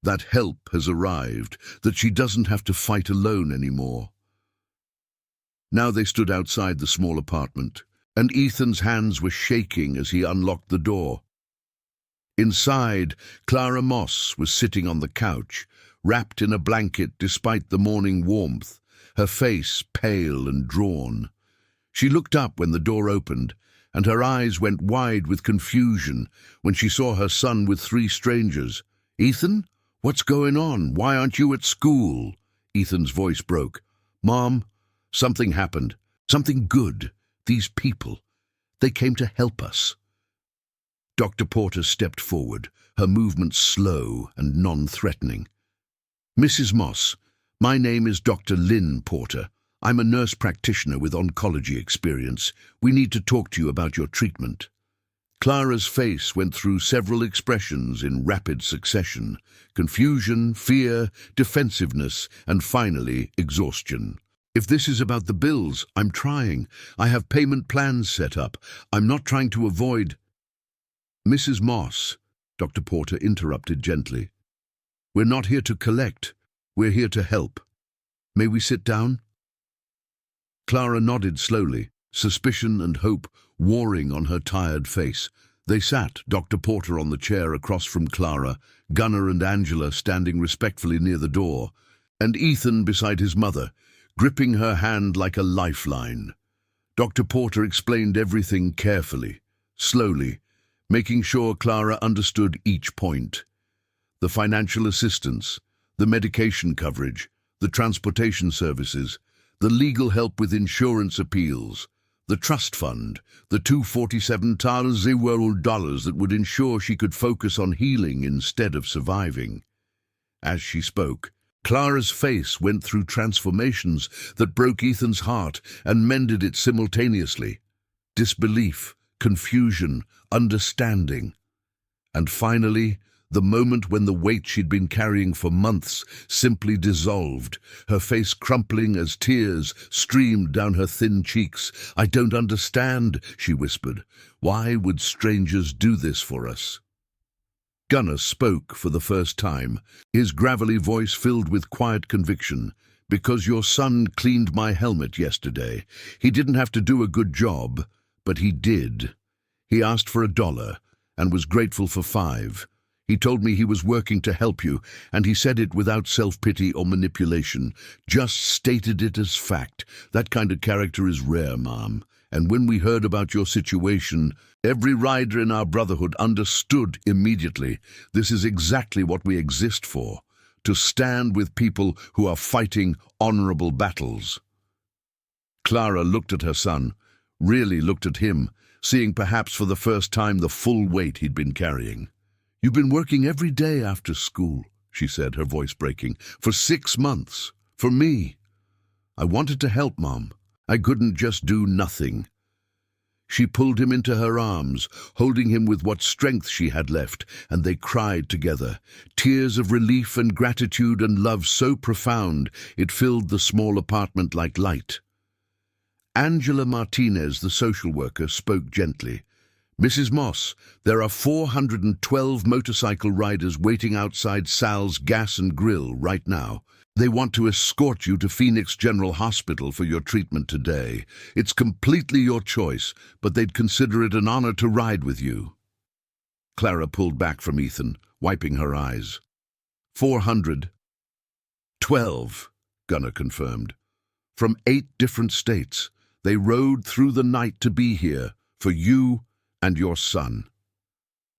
that help has arrived, that she doesn't have to fight alone anymore." Now they stood outside the small apartment, and Ethan's hands were shaking as he unlocked the door. Inside, Clara Moss was sitting on the couch, wrapped in a blanket despite the morning warmth, her face pale and drawn. She looked up when the door opened, and her eyes went wide with confusion when she saw her son with 3 strangers. "Ethan? What's going on? Why aren't you at school?" Ethan's voice broke. "Mom, something happened. Something good. These people. They came to help us." Dr. Porter stepped forward, her movements slow and non-threatening. "Mrs. Moss, my name is Dr. Lynn Porter. I'm a nurse practitioner with oncology experience. We need to talk to you about your treatment." Clara's face went through several expressions in rapid succession: confusion, fear, defensiveness, and finally, exhaustion. "If this is about the bills, I'm trying. I have payment plans set up. I'm not trying to avoid—" "Mrs. Moss," Dr. Porter interrupted gently. "We're not here to collect. We're here to help. May we sit down?" Clara nodded slowly, suspicion and hope warring on her tired face. They sat, Dr. Porter on the chair across from Clara, Gunnar and Angela standing respectfully near the door, and Ethan beside his mother, gripping her hand like a lifeline. Dr. Porter explained everything carefully, slowly, making sure Clara understood each point. The financial assistance, the medication coverage, the transportation services, the legal help with insurance appeals, the trust fund, the $247,000 that would ensure she could focus on healing instead of surviving. As she spoke, Clara's face went through transformations that broke Ethan's heart and mended it simultaneously. Disbelief, confusion, understanding. And finally, the moment when the weight she'd been carrying for months simply dissolved, her face crumpling as tears streamed down her thin cheeks. "I don't understand," she whispered. "Why would strangers do this for us?" Gunnar spoke for the first time, his gravelly voice filled with quiet conviction. "Because your son cleaned my helmet yesterday. He didn't have to do a good job, but he did. He asked for $1 and was grateful for 5. He told me he was working to help you, and he said it without self-pity or manipulation, just stated it as fact. That kind of character is rare, Mom. And when we heard about your situation, every rider in our brotherhood understood immediately. This is exactly what we exist for, to stand with people who are fighting honorable battles." Clara looked at her son, really looked at him, seeing perhaps for the first time the full weight he'd been carrying. "You've been working every day after school," she said, her voice breaking, "for 6 months. For me. I wanted to help, Mom. I couldn't just do nothing." She pulled him into her arms, holding him with what strength she had left, and they cried together, tears of relief and gratitude and love so profound it filled the small apartment like light. Angela Martinez, the social worker, spoke gently. "Mrs. Moss, there are 412 motorcycle riders waiting outside Sal's Gas and Grill right now. They want to escort you to Phoenix General Hospital for your treatment today. It's completely your choice, but they'd consider it an honor to ride with you." Clara pulled back from Ethan, wiping her eyes. 412, Gunnar confirmed. From 8 different states. They rode through the night to be here, for you and your son.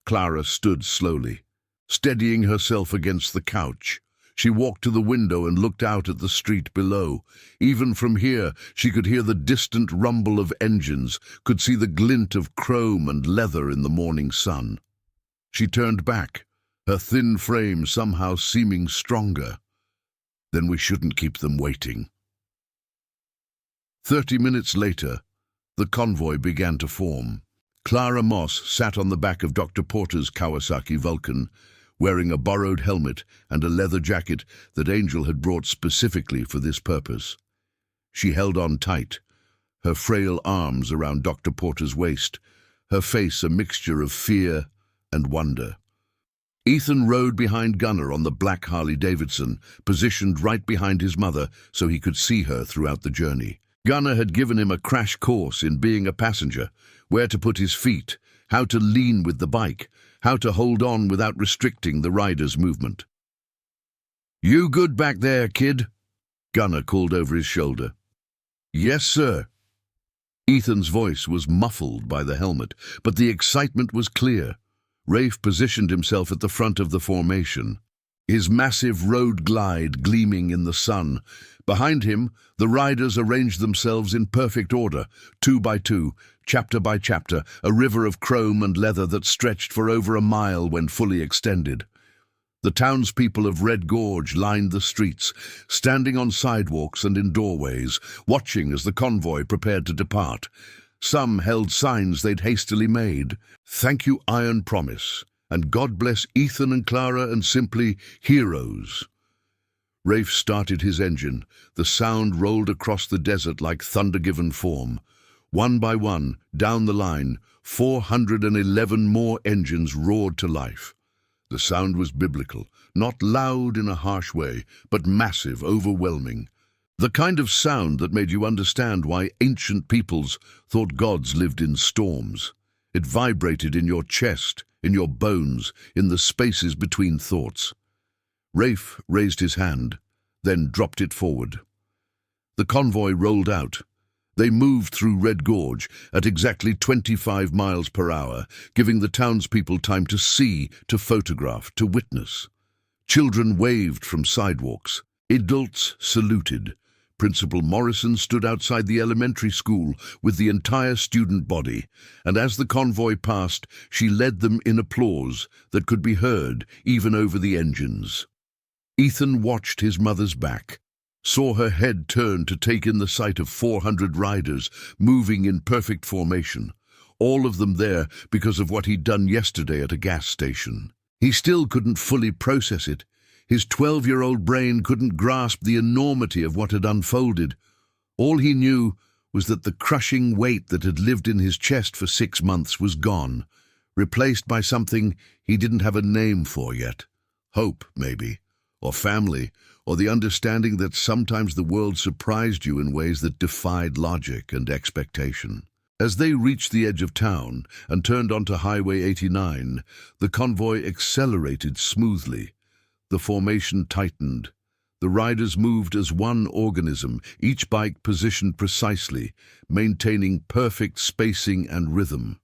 Clara stood slowly, steadying herself against the couch. She walked to the window and looked out at the street below. Even from here, she could hear the distant rumble of engines, could see the glint of chrome and leather in the morning sun. She turned back, her thin frame somehow seeming stronger. "Then we shouldn't keep them waiting." 30 minutes later, the convoy began to form. Clara Moss sat on the back of Dr. Porter's Kawasaki Vulcan, wearing a borrowed helmet and a leather jacket that Angel had brought specifically for this purpose. She held on tight, her frail arms around Dr. Porter's waist, her face a mixture of fear and wonder. Ethan rode behind Gunnar on the black Harley-Davidson, positioned right behind his mother so he could see her throughout the journey. Gunnar had given him a crash course in being a passenger, where to put his feet, how to lean with the bike, how to hold on without restricting the rider's movement. "You good back there, kid?" Gunnar called over his shoulder. "Yes, sir." Ethan's voice was muffled by the helmet, but the excitement was clear. Rafe positioned himself at the front of the formation, his massive road glide gleaming in the sun. Behind him, the riders arranged themselves in perfect order, 2 by 2, chapter by chapter, a river of chrome and leather that stretched for over a mile when fully extended. The townspeople of Red Gorge lined the streets, standing on sidewalks and in doorways, watching as the convoy prepared to depart. Some held signs they'd hastily made. "Thank you, Iron Promise," and "God bless Ethan and Clara," and simply "Heroes." Rafe started his engine. The sound rolled across the desert like thunder-given form. One by one, down the line, 411 more engines roared to life. The sound was biblical, not loud in a harsh way, but massive, overwhelming. The kind of sound that made you understand why ancient peoples thought gods lived in storms. It vibrated in your chest, in your bones, in the spaces between thoughts. Rafe raised his hand, then dropped it forward. The convoy rolled out. They moved through Red Gorge at exactly 25 miles per hour, giving the townspeople time to see, to photograph, to witness. Children waved from sidewalks. Adults saluted. Principal Morrison stood outside the elementary school with the entire student body, and as the convoy passed, she led them in applause that could be heard even over the engines. Ethan watched his mother's back, saw her head turn to take in the sight of 400 riders moving in perfect formation, all of them there because of what he'd done yesterday at a gas station. He still couldn't fully process it. His 12-year-old brain couldn't grasp the enormity of what had unfolded. All he knew was that the crushing weight that had lived in his chest for 6 months was gone, replaced by something he didn't have a name for yet. Hope, maybe. Or family, or the understanding that sometimes the world surprised you in ways that defied logic and expectation. As they reached the edge of town and turned onto Highway 89, the convoy accelerated smoothly. The formation tightened. The riders moved as one organism, each bike positioned precisely, maintaining perfect spacing and rhythm.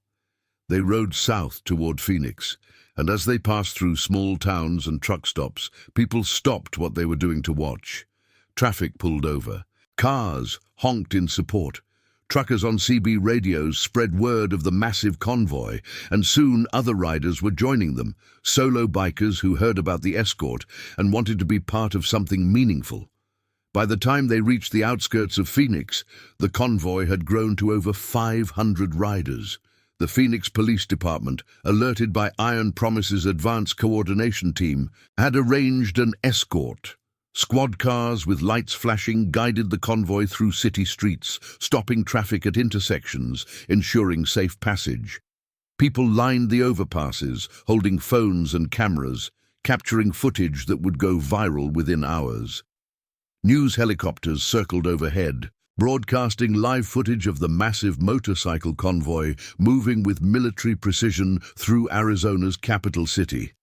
They rode south toward Phoenix, and as they passed through small towns and truck stops, people stopped what they were doing to watch. Traffic pulled over. Cars honked in support. Truckers on CB radios spread word of the massive convoy, and soon other riders were joining them, solo bikers who heard about the escort and wanted to be part of something meaningful. By the time they reached the outskirts of Phoenix, the convoy had grown to over 500 riders. The Phoenix Police Department, alerted by Iron Promise's Advanced Coordination Team, had arranged an escort. Squad cars with lights flashing guided the convoy through city streets, stopping traffic at intersections, ensuring safe passage. People lined the overpasses, holding phones and cameras, capturing footage that would go viral within hours. News helicopters circled overhead, broadcasting live footage of the massive motorcycle convoy moving with military precision through Arizona's capital city.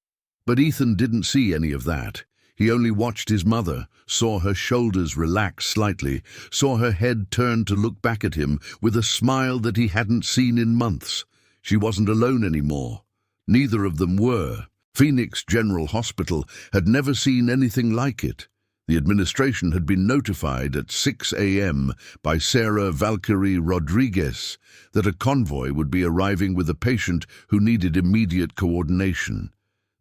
But Ethan didn't see any of that. He only watched his mother, saw her shoulders relax slightly, saw her head turn to look back at him with a smile that he hadn't seen in months. She wasn't alone anymore. Neither of them were. Phoenix General Hospital had never seen anything like it. The administration had been notified at 6 a.m. by Sarah Valkyrie Rodriguez that a convoy would be arriving with a patient who needed immediate coordination.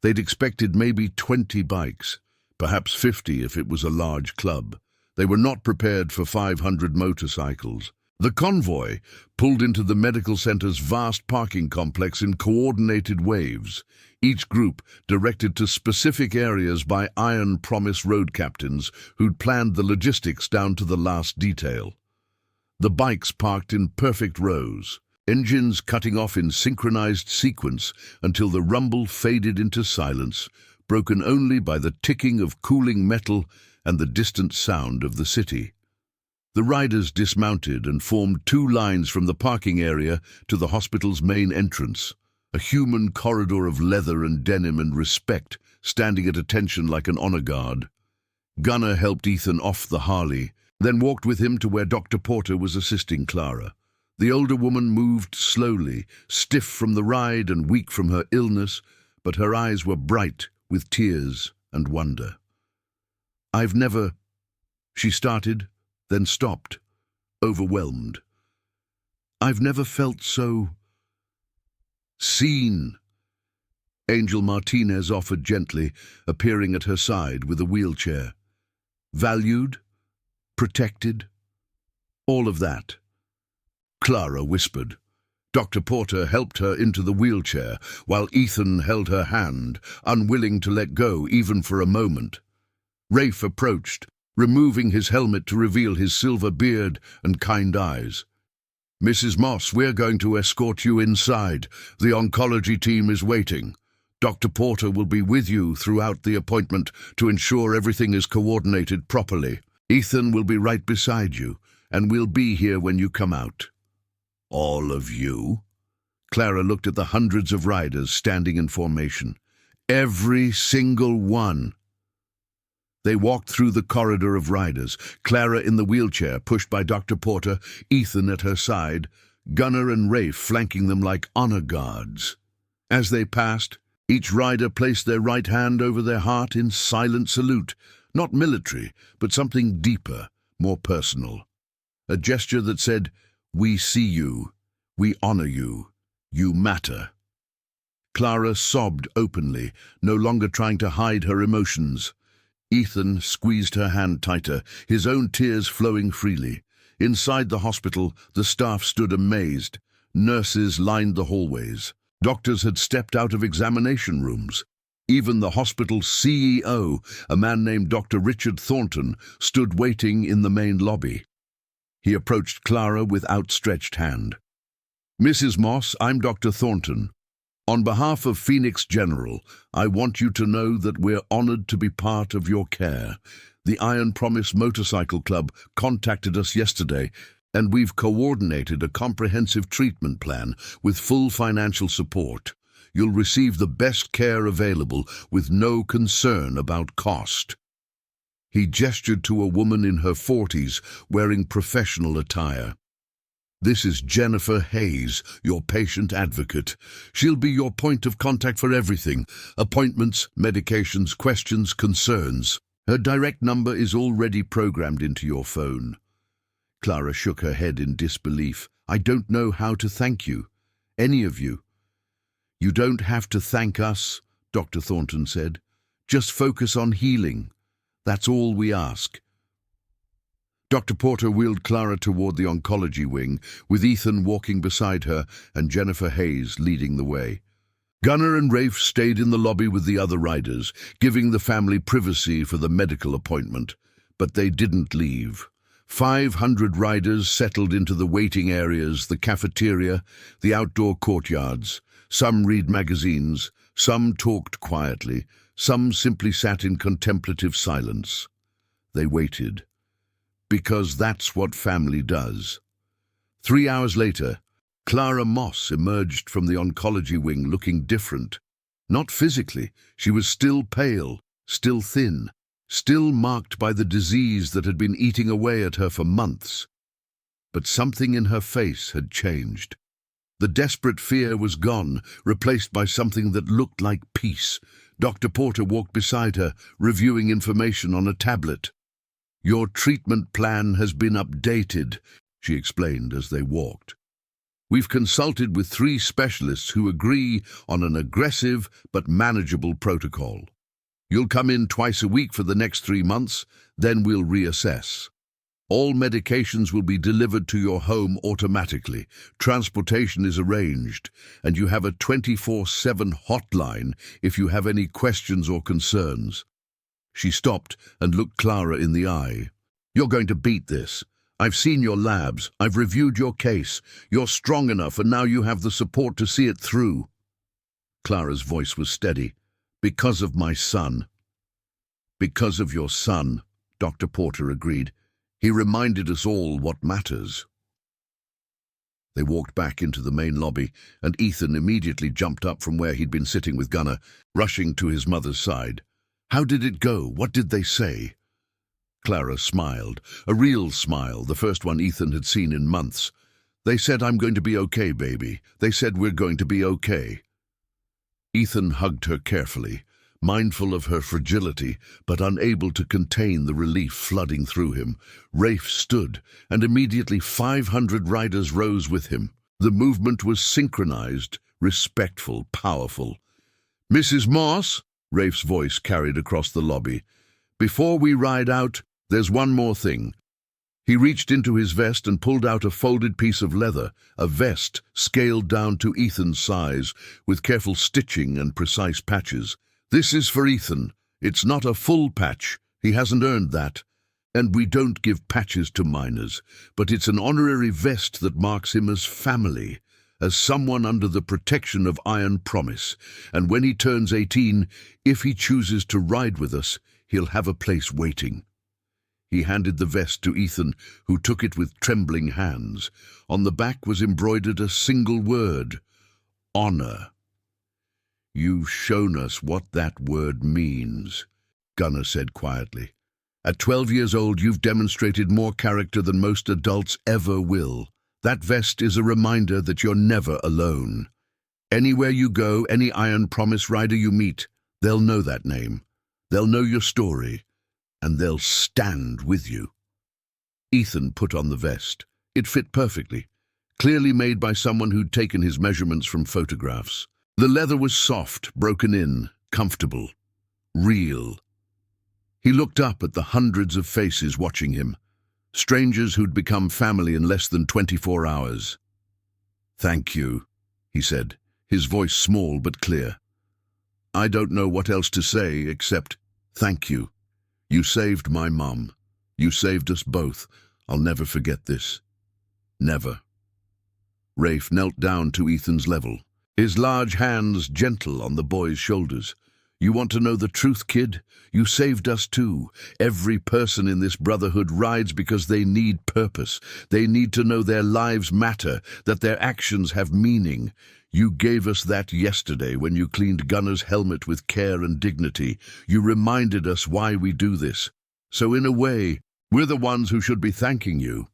They'd expected maybe 20 bikes, perhaps 50 if it was a large club. They were not prepared for 500 motorcycles. The convoy pulled into the medical center's vast parking complex in coordinated waves, each group directed to specific areas by Iron Promise road captains who'd planned the logistics down to the last detail. The bikes parked in perfect rows, engines cutting off in synchronized sequence until the rumble faded into silence, broken only by the ticking of cooling metal and the distant sound of the city. The riders dismounted and formed two lines from the parking area to the hospital's main entrance, a human corridor of leather and denim and respect, standing at attention like an honor guard. Gunnar helped Ethan off the Harley, then walked with him to where Dr. Porter was assisting Clara. The older woman moved slowly, stiff from the ride and weak from her illness, but her eyes were bright with tears and wonder. "I've never—" she started, then stopped, overwhelmed. "I've never felt so seen." Angel Martinez offered gently, appearing at her side with a wheelchair. "Valued? Protected? All of that." Clara whispered. Dr. Porter helped her into the wheelchair, while Ethan held her hand, unwilling to let go even for a moment. Rafe approached, removing his helmet to reveal his silver beard and kind eyes. "Mrs. Moss, we're going to escort you inside. The oncology team is waiting. Dr. Porter will be with you throughout the appointment to ensure everything is coordinated properly. Ethan will be right beside you, and we'll be here when you come out." "All of you?" Clara looked at the hundreds of riders standing in formation. "Every single one." They walked through the corridor of riders, Clara in the wheelchair, pushed by Dr. Porter, Ethan at her side, Gunnar and Rafe flanking them like honor guards. As they passed, each rider placed their right hand over their heart in silent salute, not military, but something deeper, more personal. A gesture that said, "We see you, we honor you, you matter." Clara sobbed openly, no longer trying to hide her emotions. Ethan squeezed her hand tighter, his own tears flowing freely. Inside the hospital, the staff stood amazed. Nurses lined the hallways. Doctors had stepped out of examination rooms. Even the hospital's CEO, a man named Dr. Richard Thornton, stood waiting in the main lobby. He approached Clara with outstretched hand. "Mrs. Moss, I'm Dr. Thornton. On behalf of Phoenix General, I want you to know that we're honored to be part of your care. The Iron Promise Motorcycle Club contacted us yesterday, and we've coordinated a comprehensive treatment plan with full financial support. You'll receive the best care available with no concern about cost." He gestured to a woman in her 40s wearing professional attire. "This is Jennifer Hayes, your patient advocate. She'll be your point of contact for everything: appointments, medications, questions, concerns. Her direct number is already programmed into your phone." Clara shook her head in disbelief. I don't know how to thank you. Any of you. You don't have to thank us, Dr. Thornton said. Just focus on healing. That's all we ask. Dr. Porter wheeled Clara toward the oncology wing, with Ethan walking beside her and Jennifer Hayes leading the way. Gunnar and Rafe stayed in the lobby with the other riders, giving the family privacy for the medical appointment. But they didn't leave. 500 riders settled into the waiting areas, the cafeteria, the outdoor courtyards. Some read magazines, some talked quietly, some simply sat in contemplative silence. They waited. Because that's what family does. 3 hours later, Clara Moss emerged from the oncology wing looking different. Not physically, she was still pale, still thin, still marked by the disease that had been eating away at her for months. But something in her face had changed. The desperate fear was gone, replaced by something that looked like peace. Dr. Porter walked beside her, reviewing information on a tablet. Your treatment plan has been updated, she explained as they walked. We've consulted with 3 specialists who agree on an aggressive but manageable protocol. You'll come in twice a week for the next 3 months, then we'll reassess. All medications will be delivered to your home automatically. Transportation is arranged, and you have a 24/7 hotline if you have any questions or concerns. She stopped and looked Clara in the eye. You're going to beat this. I've seen your labs. I've reviewed your case. You're strong enough, and now you have the support to see it through. Clara's voice was steady. Because of my son. Because of your son, Dr. Porter agreed. He reminded us all what matters. They walked back into the main lobby, and Ethan immediately jumped up from where he'd been sitting with Gunnar, rushing to his mother's side. How did it go? What did they say? Clara smiled, a real smile, the first one Ethan had seen in months. They said, I'm going to be okay, baby. They said we're going to be okay. Ethan hugged her carefully, mindful of her fragility, but unable to contain the relief flooding through him. Rafe stood, and immediately 500 riders rose with him. The movement was synchronized, respectful, powerful. Mrs. Moss, Rafe's voice carried across the lobby. Before we ride out, there's one more thing. He reached into his vest and pulled out a folded piece of leather, a vest scaled down to Ethan's size, with careful stitching and precise patches. This is for Ethan. It's not a full patch. He hasn't earned that. And we don't give patches to minors, but it's an honorary vest that marks him as family, as someone under the protection of Iron Promise. And when he turns 18, if he chooses to ride with us, he'll have a place waiting. He handed the vest to Ethan, who took it with trembling hands. On the back was embroidered a single word: honor. You've shown us what that word means, Gunnar said quietly. At 12 years old, you've demonstrated more character than most adults ever will. That vest is a reminder that you're never alone. Anywhere you go, any Iron Promise rider you meet, they'll know that name. They'll know your story, and they'll stand with you. Ethan put on the vest. It fit perfectly, clearly made by someone who'd taken his measurements from photographs. The leather was soft, broken in, comfortable, real. He looked up at the hundreds of faces watching him, strangers who'd become family in less than 24 hours. Thank you, he said, his voice small but clear. I don't know what else to say except thank you. You saved my mum. You saved us both. I'll never forget this. Never. Rafe knelt down to Ethan's level, his large hands gentle on the boy's shoulders. You want to know the truth, kid? You saved us too. Every person in this brotherhood rides because they need purpose. They need to know their lives matter, that their actions have meaning. You gave us that yesterday when you cleaned Gunnar's helmet with care and dignity. You reminded us why we do this. So in a way, we're the ones who should be thanking you.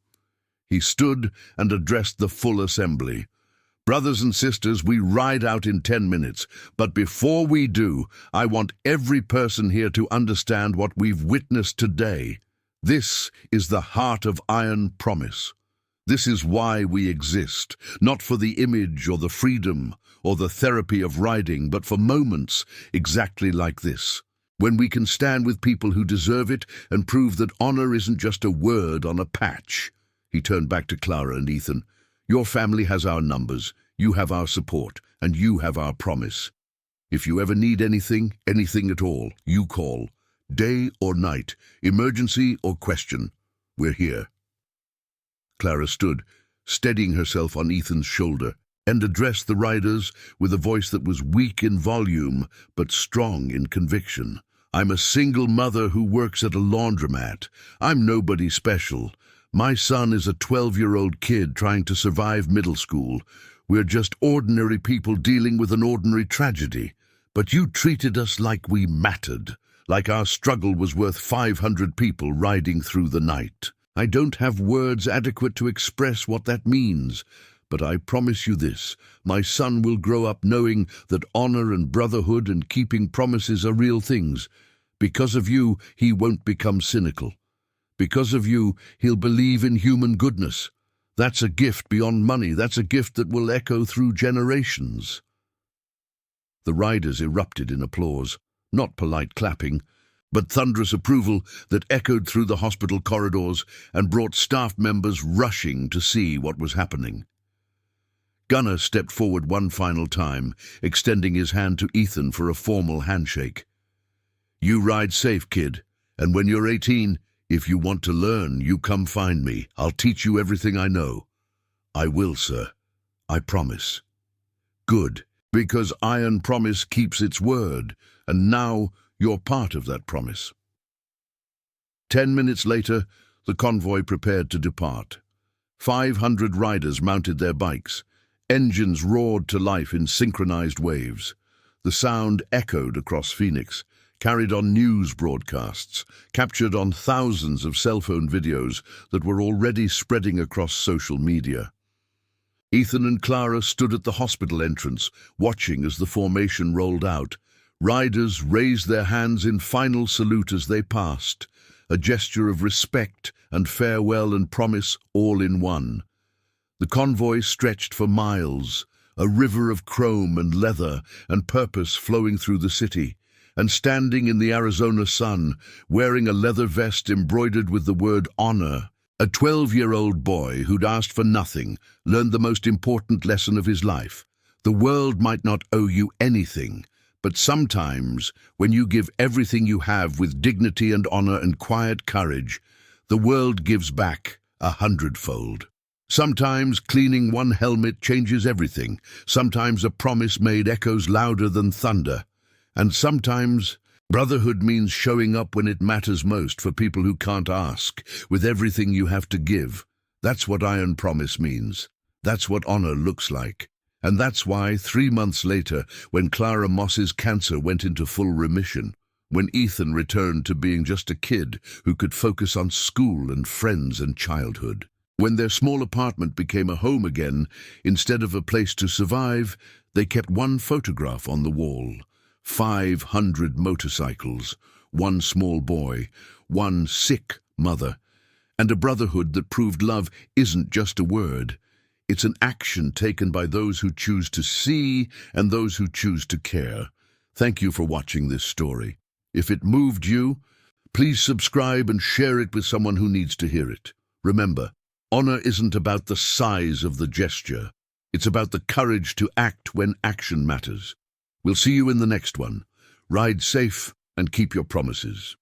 He stood and addressed the full assembly. Brothers and sisters, we ride out in 10 minutes, but before we do, I want every person here to understand what we've witnessed today. This is the heart of Iron Promise. This is why we exist, not for the image or the freedom or the therapy of riding, but for moments exactly like this, when we can stand with people who deserve it and prove that honor isn't just a word on a patch. He turned back to Clara and Ethan. Your family has our numbers, you have our support, and you have our promise. If you ever need anything, anything at all, you call. Day or night, emergency or question, we're here. Clara stood, steadying herself on Ethan's shoulder, and addressed the riders with a voice that was weak in volume but strong in conviction. I'm a single mother who works at a laundromat. I'm nobody special. My son is a 12-year-old kid trying to survive middle school. We're just ordinary people dealing with an ordinary tragedy. But you treated us like we mattered, like our struggle was worth 500 people riding through the night. I don't have words adequate to express what that means, but I promise you this, my son will grow up knowing that honor and brotherhood and keeping promises are real things. Because of you, he won't become cynical. Because of you, he'll believe in human goodness. That's a gift beyond money. That's a gift that will echo through generations. The riders erupted in applause, not polite clapping, but thunderous approval that echoed through the hospital corridors and brought staff members rushing to see what was happening. Gunnar stepped forward one final time, extending his hand to Ethan for a formal handshake. You ride safe, kid, and when you're 18, if you want to learn, you come find me. I'll teach you everything I know. I will, sir. I promise. Good, because Iron Promise keeps its word, and now you're part of that promise. 10 minutes later, the convoy prepared to depart. 500 riders mounted their bikes. Engines roared to life in synchronized waves. The sound echoed across Phoenix, carried on news broadcasts, captured on thousands of cell phone videos that were already spreading across social media. Ethan and Clara stood at the hospital entrance, watching as the formation rolled out. Riders raised their hands in final salute as they passed, a gesture of respect and farewell and promise all in one. The convoy stretched for miles, a river of chrome and leather and purpose flowing through the city, and standing in the Arizona sun, wearing a leather vest embroidered with the word honor, a 12-year-old boy who'd asked for nothing learned the most important lesson of his life. The world might not owe you anything, but sometimes, when you give everything you have with dignity and honor and quiet courage, the world gives back 100-fold. Sometimes cleaning one helmet changes everything. Sometimes a promise made echoes louder than thunder. And sometimes brotherhood means showing up when it matters most for people who can't ask, with everything you have to give. That's what Iron Promise means. That's what honor looks like. And that's why 3 months later, when Clara Moss's cancer went into full remission, when Ethan returned to being just a kid who could focus on school and friends and childhood, when their small apartment became a home again, instead of a place to survive, they kept one photograph on the wall. 500 motorcycles, one small boy, one sick mother, and a brotherhood that proved love isn't just a word. It's an action taken by those who choose to see and those who choose to care. Thank you for watching this story. If it moved you, please subscribe and share it with someone who needs to hear it. Remember, honor isn't about the size of the gesture. It's about the courage to act when action matters. We'll see you in the next one. Ride safe and keep your promises.